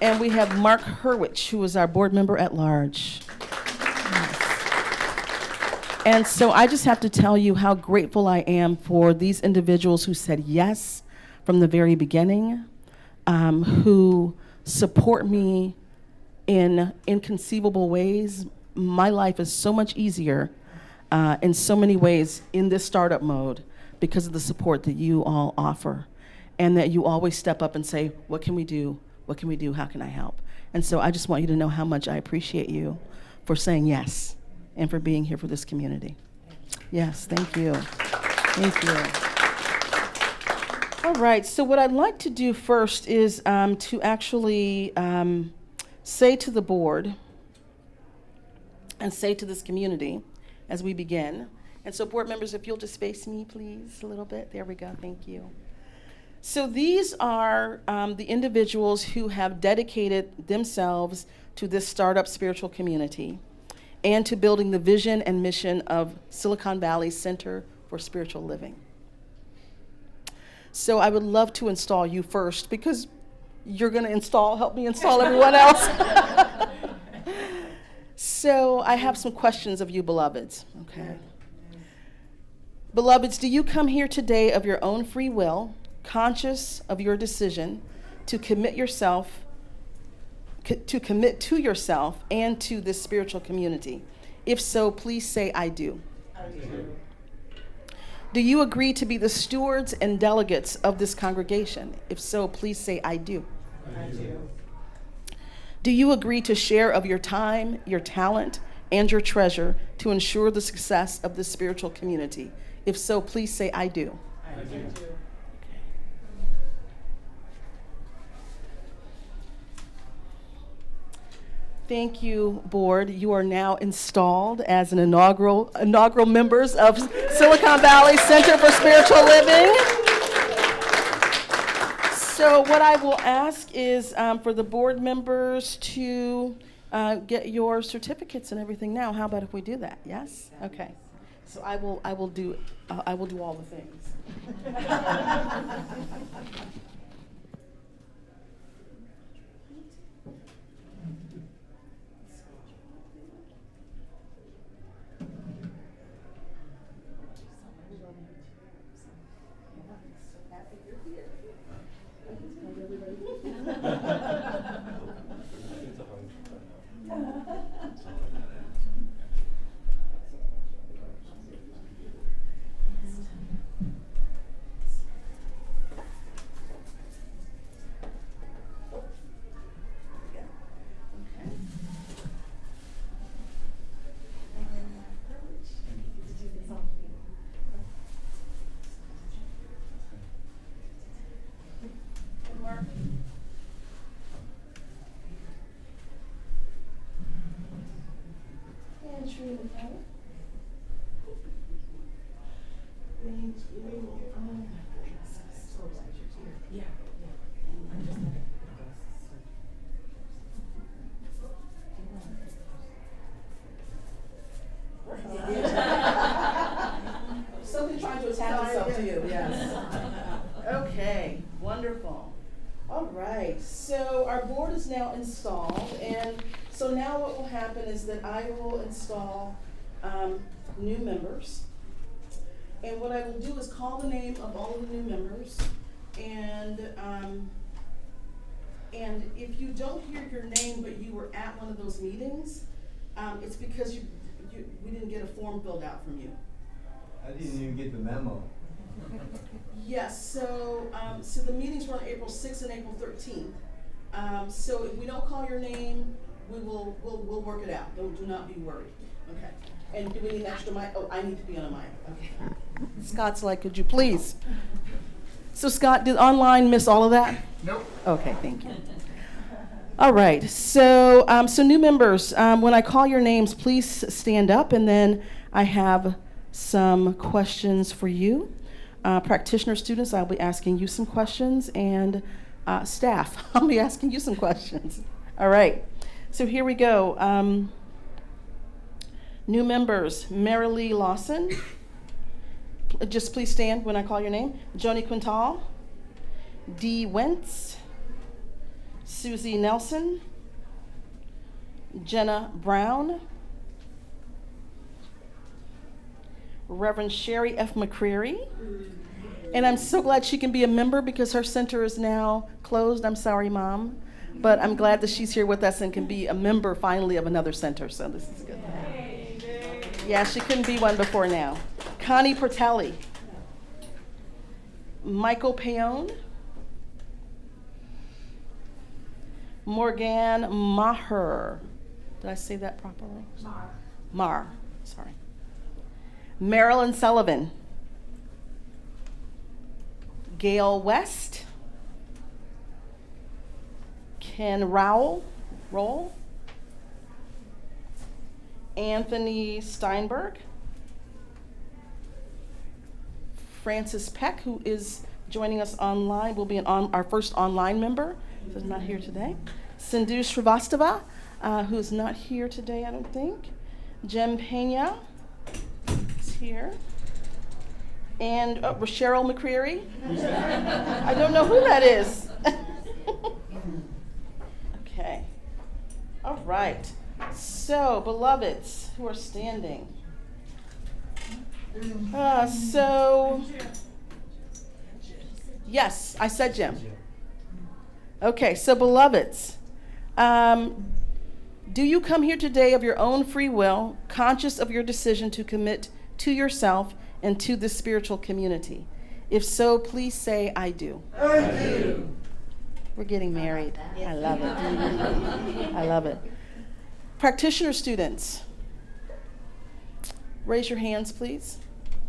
And we have Mark Hurwich, who is our board member at large. Yes. And so I just have to tell you how grateful I am for these individuals who said yes from the very beginning, who support me in inconceivable ways. My life is so much easier in so many ways in this startup mode because of the support that you all offer, and that you always step up and say, what can we do? What can we do? How can I help? And so I just want you to know how much I appreciate you for saying yes and for being here for this community. Yes, thank you. Thank you. All right, so what I'd like to do first is to actually say to the board and say to this community as we begin. And so board members, if you'll just face me, please, a little bit. There we go, thank you. So these are the individuals who have dedicated themselves to this startup spiritual community and to building the vision and mission of Silicon Valley Center for Spiritual Living. So I would love to install you first because you're going to help me install everyone else. So I have some questions of you, beloveds. Okay. Beloveds, do you come here today of your own free will, conscious of your decision to commit to yourself and to this spiritual community? If so, please say, I do. I do. Do you agree to be the stewards and delegates of this congregation? If so, please say, I do. I do. Do you agree to share of your time, your talent, and your treasure to ensure the success of this spiritual community? If so, please say, I do. I do. Thank you, board. You are now installed as an inaugural members of Silicon Valley Center for Spiritual Living. So what I will ask is for the board members to get your certificates and everything now. How about if we do that? Yes? Okay. So I will do all the things. Something trying to attach itself to you, yes. Okay, wonderful. All right, so our board is now installed, and so now what will happen is that I will install new members. And what I will do is call the name of all of the new members, and if you don't hear your name but you were at one of those meetings, it's because we didn't get a form filled out from you. I didn't even get the memo. Yes, so the meetings were on April 6th and April 13th. So if we don't call your name, we'll work it out. Do not be worried. Okay. And do we need an extra mic? Oh, I need to be on a mic. Okay. Scott's like, could you please? So Scott, did online miss all of that? Nope. Okay, thank you. All right, so new members, when I call your names, please stand up, and then I have some questions for you. Practitioner students, I'll be asking you some questions, and staff, I'll be asking you some questions. All right, so here we go. New members, Marilee Lawson. Just please stand when I call your name. Joni Quintal, Dee Wentz, Susie Nelson, Jenna Brown, Reverend Sherry F. McCreary. And I'm so glad she can be a member because her center is now closed. I'm sorry, Mom. But I'm glad that she's here with us and can be a member finally of another center. So this is good. Yeah, she couldn't be one before now. Connie Pertelli, Michael Payon, Morgan Maher. Did I say that properly? Mar, sorry. Marilyn Sullivan, Gail West, Ken Rowell, Anthony Steinberg, Francis Peck, who is joining us online, will be our first online member, who's not here today. Sindhu Srivastava, who's not here today, I don't think. Jem Pena is here. And Rasheryl McCreary. I don't know who that is. Okay. All right. So, beloveds who are standing. Yes, I said Jim. Okay, so beloveds, do you come here today of your own free will, conscious of your decision to commit to yourself and to this spiritual community? If so, please say, I do. I do. We're getting married. I love it. I love it. Practitioner students, raise your hands, please.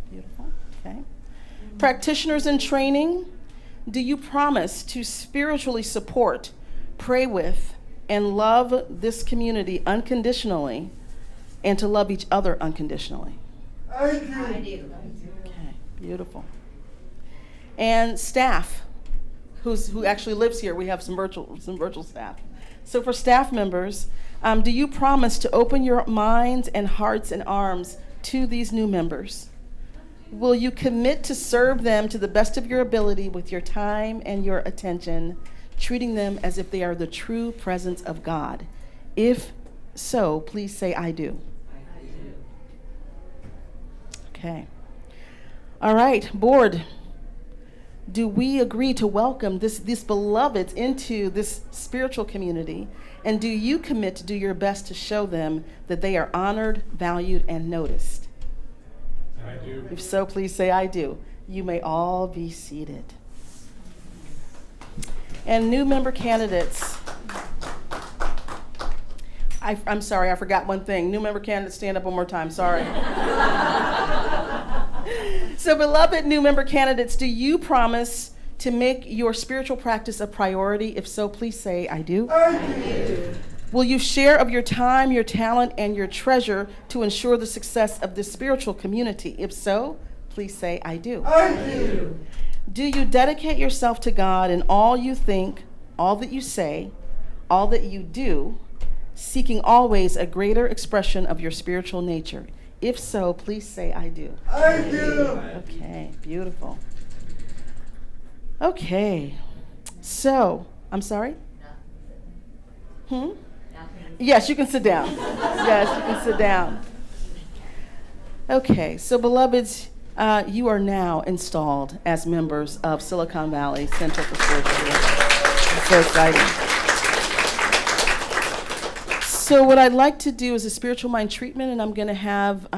Beautiful. Okay. Practitioners in training, do you promise to spiritually support, pray with, and love this community unconditionally, and to love each other unconditionally? I do. I do. Okay, beautiful. And staff, who actually lives here, we have some virtual staff. So for staff members, do you promise to open your minds and hearts and arms to these new members? Will you commit to serve them to the best of your ability with your time and your attention, treating them as if they are the true presence of God? If so, please say, I do. I do. Okay. All right, board. Do we agree to welcome these beloveds into this spiritual community? And do you commit to do your best to show them that they are honored, valued, and noticed? I do. If so, please say, I do. You may all be seated. And new member candidates. I'm sorry, I forgot one thing. New member candidates, stand up one more time. Sorry. So, beloved new member candidates, do you promise to make your spiritual practice a priority? If so, please say, I do. I do. Will you share of your time, your talent, and your treasure to ensure the success of this spiritual community? If so, please say, I do. I do. Do you dedicate yourself to God in all you think, all that you say, all that you do, seeking always a greater expression of your spiritual nature? If so, please say, I do. I do. Okay, beautiful. Okay, so, I'm sorry? Yes, you can sit down. Yes, you can sit down. Okay, so beloveds, you are now installed as members of Silicon Valley Center for Spiritual Living. It's so exciting. So what I'd like to do is a spiritual mind treatment, and I'm going to have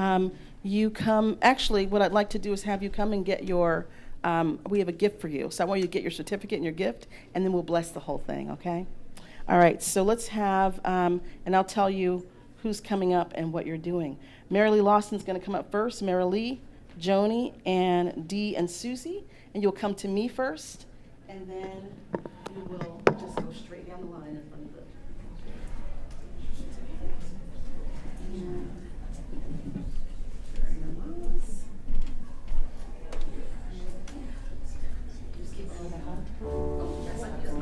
you come. Actually, what I'd like to do is have you come and get your, we have a gift for you. So I want you to get your certificate and your gift, and then we'll bless the whole thing, okay? All right, so let's have, and I'll tell you who's coming up and what you're doing. Mary Lee Lawson's going to come up first. Mary Lee, Joni, and Dee and Susie. And you'll come to me first, and then you will just go straight down the line in front of the just keep it on the hug. Oh, that's like this.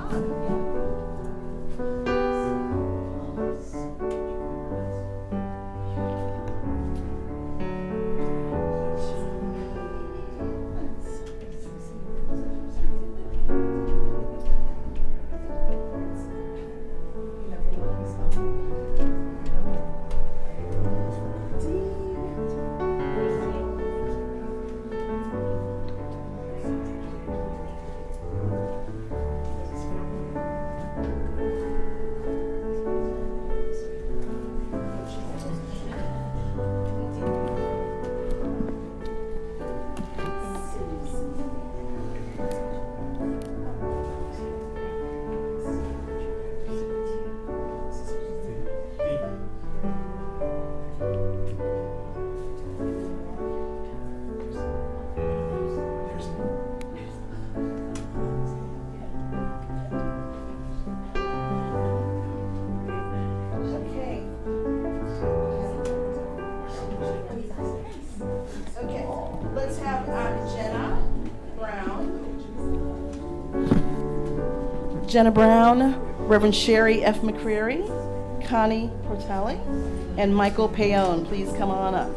Jenna Brown, Reverend Sherry F. McCreary, Connie Portelli, and Michael Payon. Please come on up.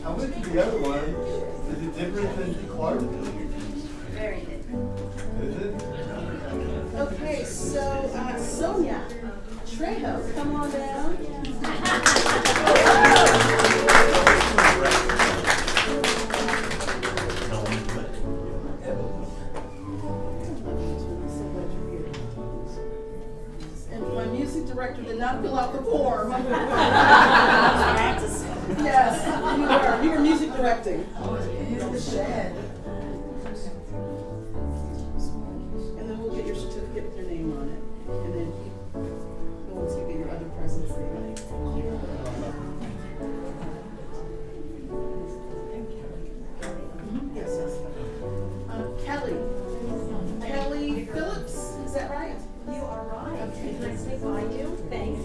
I went to the other one. Is it different than Clark? Very different. Is it? Okay, Okay, so Sonia Trejo, come on down. And my music director did not fill out the form. Yes, you were music directing. The shed. And then we'll get your certificate with your name on it. And then once you get your other presents there. Yes. Kelly Phillips, is that right? You are right. Okay. Can I say by you? Thank you.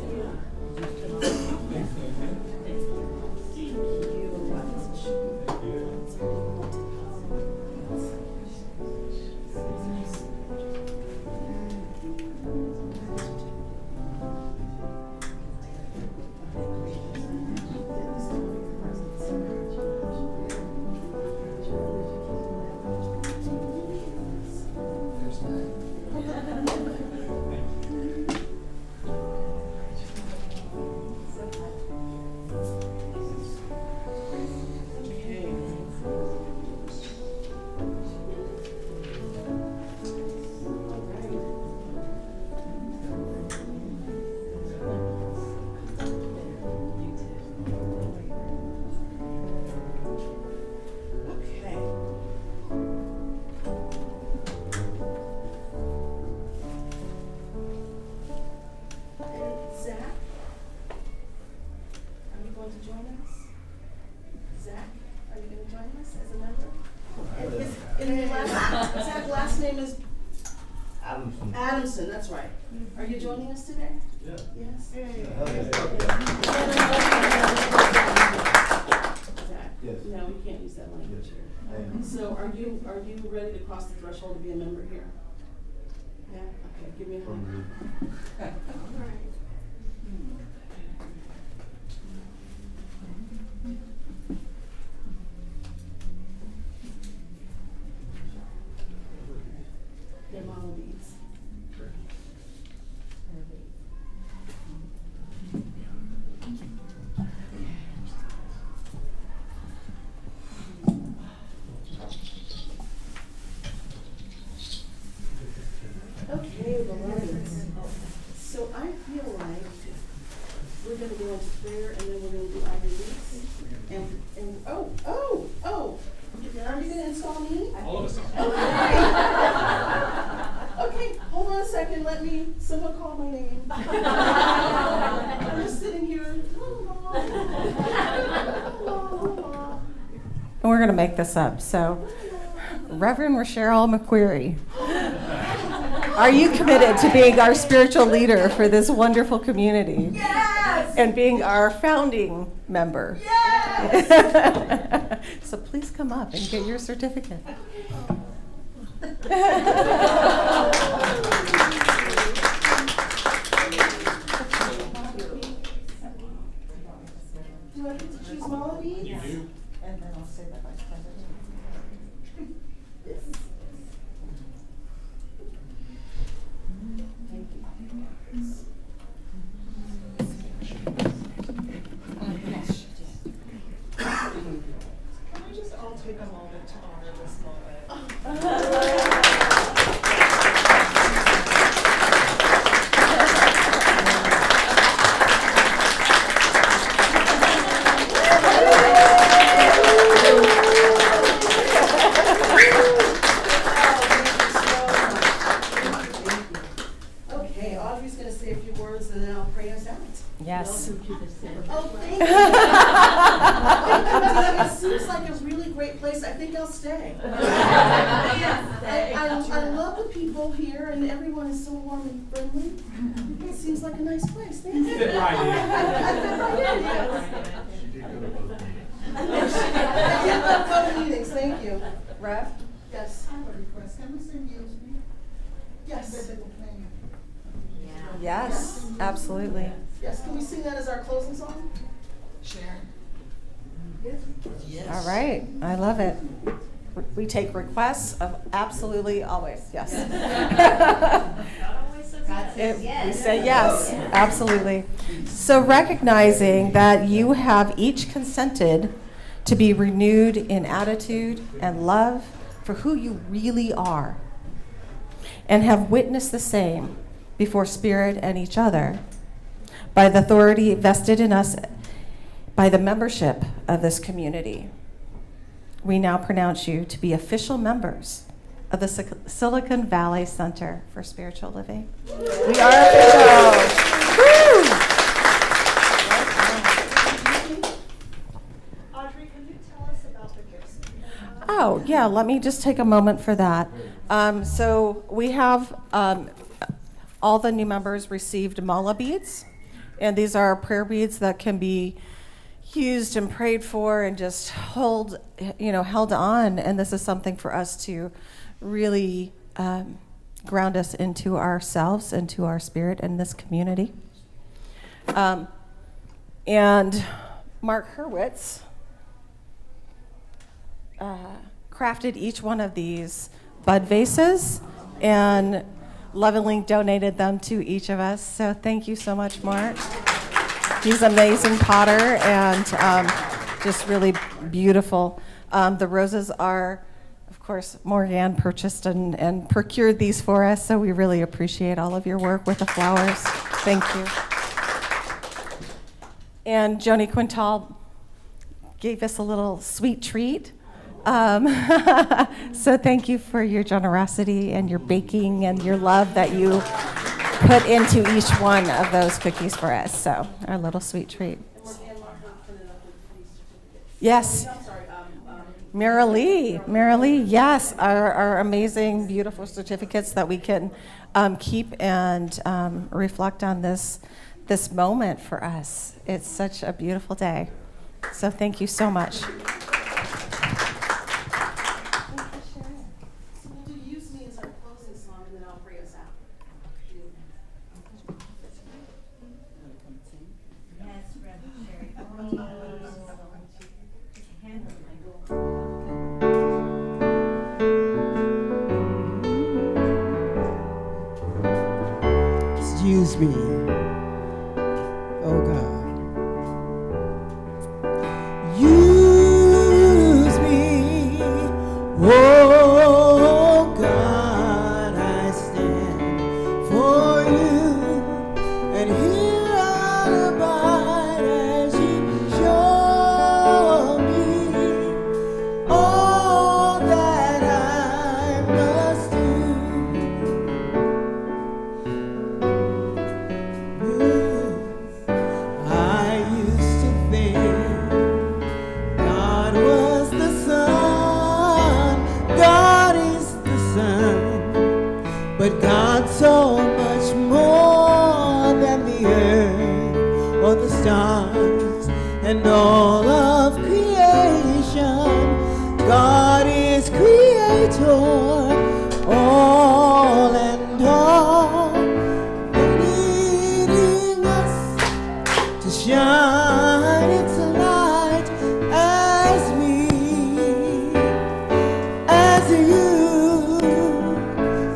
Zach's last name is Adamson. Adamson, that's right. Are you joining us today? Yeah. Yes? Zach? Yes. No, we can't use that language Yes. here. I am. So are you ready to cross the threshold to be a member here? Yeah? Okay, give me a hand. All right. They're mono beads. Okay, Lorraine. So I feel like we're going to go into prayer and then we're going to do our release. And oh, are you going to install me? All of us are. Okay, hold on a second. Someone call my name. I'm just sitting here. And we're going to make this up. So, Reverend Rasheryl McCreary, are you committed to being our spiritual leader for this wonderful community? Yes! And being our founding member? Yes! So please come up and get your certificate. Do I get to choose mono beads? You do. And then I'll say that Vice President. Yes. Thank you. Can we just all take a moment to honor this moment? Okay, Audrey's going to say a few words and then I'll pray us out. Yes. Oh, thank you. It seems like a really great place. I think I'll stay. I love the people here, and everyone is so warm and friendly. It seems like a nice place. Thank you. Fit right in. I fit right in, yes. I did love both meetings. Thank you. Rev? Yes. I have a request. Can we sing Use Me? Yes. That they were playing. Yes, absolutely. Yes. Can we sing that as our closing song? Sharon. All right, I love it. We take requests of absolutely always, yes. Not always so We say yes, absolutely. So recognizing that you have each consented to be renewed in attitude and love for who you really are, and have witnessed the same before Spirit and each other by the authority vested in us by the membership of this community. We now pronounce you to be official members of the Silicon Valley Center for Spiritual Living. We are official. Woo! Audrey, can you tell us about the gifts? Oh, yeah, let me just take a moment for that. So we have all the new members received mala beads, and these are prayer beads that can be used and prayed for and just held on. And this is something for us to really ground us into ourselves, into our spirit and this community. And Mark Hurwitz crafted each one of these bud vases and lovingly donated them to each of us. So thank you so much, Mark. He's an amazing potter and just really beautiful. The roses are, of course, Morgan purchased and procured these for us, so we really appreciate all of your work with the flowers. Thank you. And Joni Quintal gave us a little sweet treat. So thank you for your generosity and your baking and your love that you put into each one of those cookies for us. So our little sweet treat. Yes. Marilee, yes, our amazing, beautiful certificates that we can keep and reflect on this moment for us. It's such a beautiful day. So thank you so much. Use me as our closing song, and then I'll pray us out. Yes, Brother Sherry. Excuse me, oh God. Use me, oh God, I stand for you, and here I'll abide as you show me all that I must do. I used to think God was the sun, God is the sun, but God's so much more than the earth or the stars and all of creation. God is creator, all and all, leading us to shine its light as me, as you.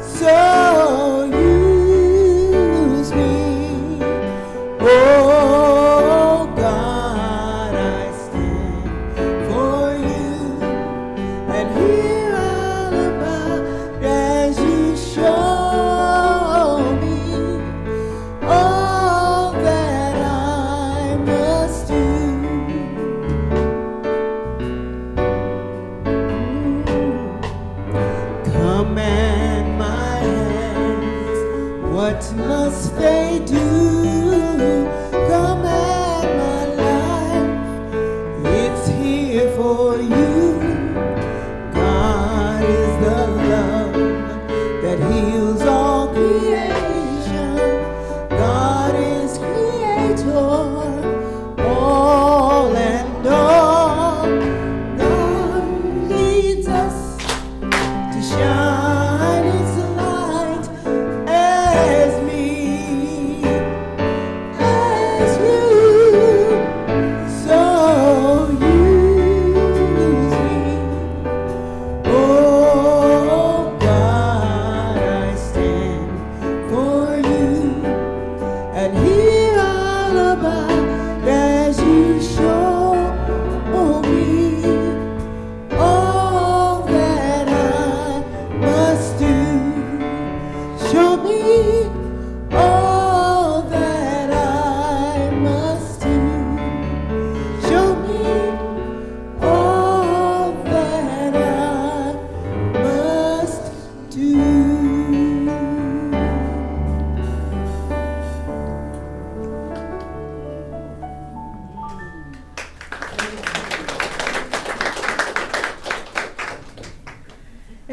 So use me, oh God, I stand for you, and here I'll abide as you show me all that I must do.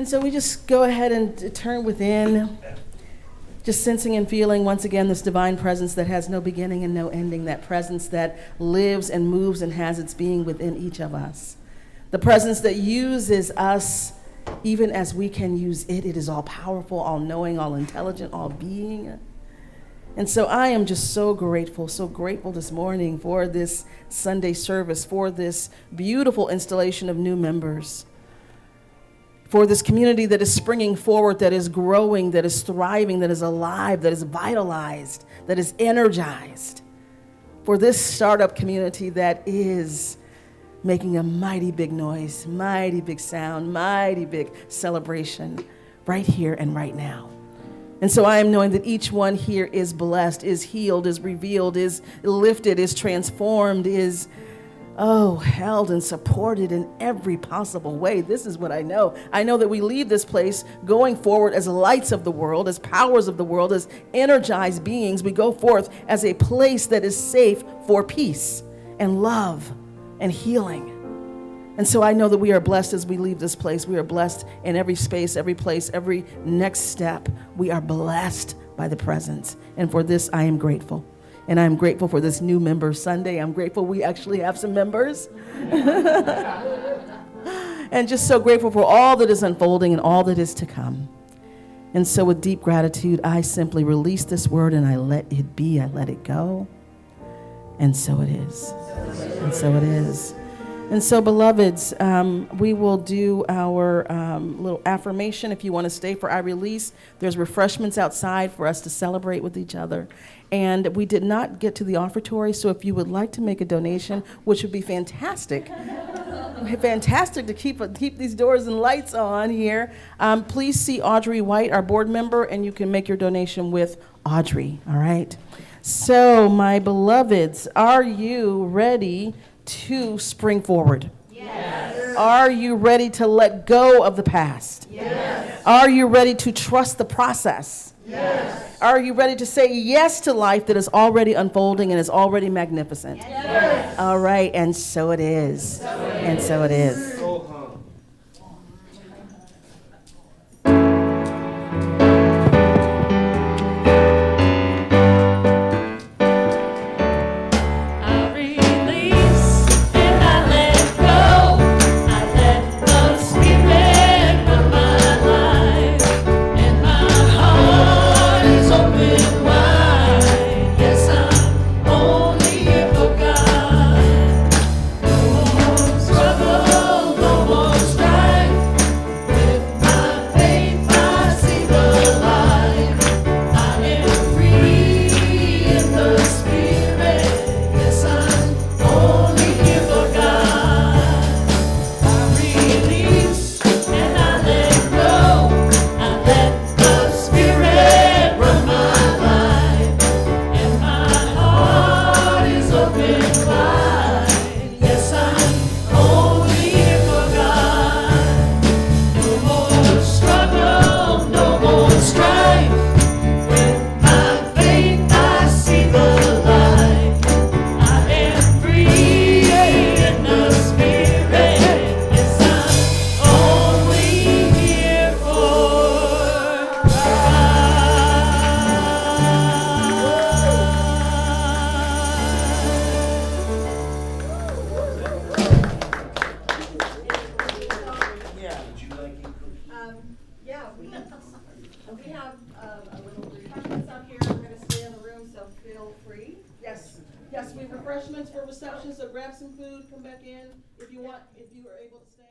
And so we just go ahead and turn within, just sensing and feeling once again this divine presence that has no beginning and no ending, that presence that lives and moves and has its being within each of us. The presence that uses us even as we can use it. It is all powerful, all knowing, all intelligent, all being. And so I am just so grateful this morning for this Sunday service, for this beautiful installation of new members, for this community that is springing forward, that is growing, that is thriving, that is alive, that is vitalized, that is energized, for this startup community that is making a mighty big noise, mighty big sound, mighty big celebration right here and right now. And so I am knowing that each one here is blessed, is healed, is revealed, is lifted, is transformed, is, held and supported in every possible way. This is what I know. I know that we leave this place going forward as lights of the world, as powers of the world, as energized beings. We go forth as a place that is safe for peace and love and healing. And so I know that we are blessed as we leave this place. We are blessed in every space, every place, every next step. We are blessed by the presence. And for this, I am grateful. And I'm grateful for this new member Sunday. I'm grateful we actually have some members. And just so grateful for all that is unfolding and all that is to come. And so with deep gratitude, I simply release this word and I let it be. I let it go. And so it is. And so it is. And so, beloveds, we will do our little affirmation. If you want to stay for I release, there's refreshments outside for us to celebrate with each other. And we did not get to the offertory, so if you would like to make a donation, which would be fantastic, fantastic to keep these doors and lights on here, please see Audrey White, our board member, and you can make your donation with Audrey, all right? So, my beloveds, are you ready to spring forward? Yes. Are you ready to let go of the past? Yes. Are you ready to trust the process? Yes. Are you ready to say yes to life that is already unfolding and is already magnificent? Yes. All right, and so it is. And so it is. We have a little refreshments up here. We're going to stay in the room, so feel free. Yes, we have refreshments for reception, so grab some food, come back in if you want, if you are able to stay.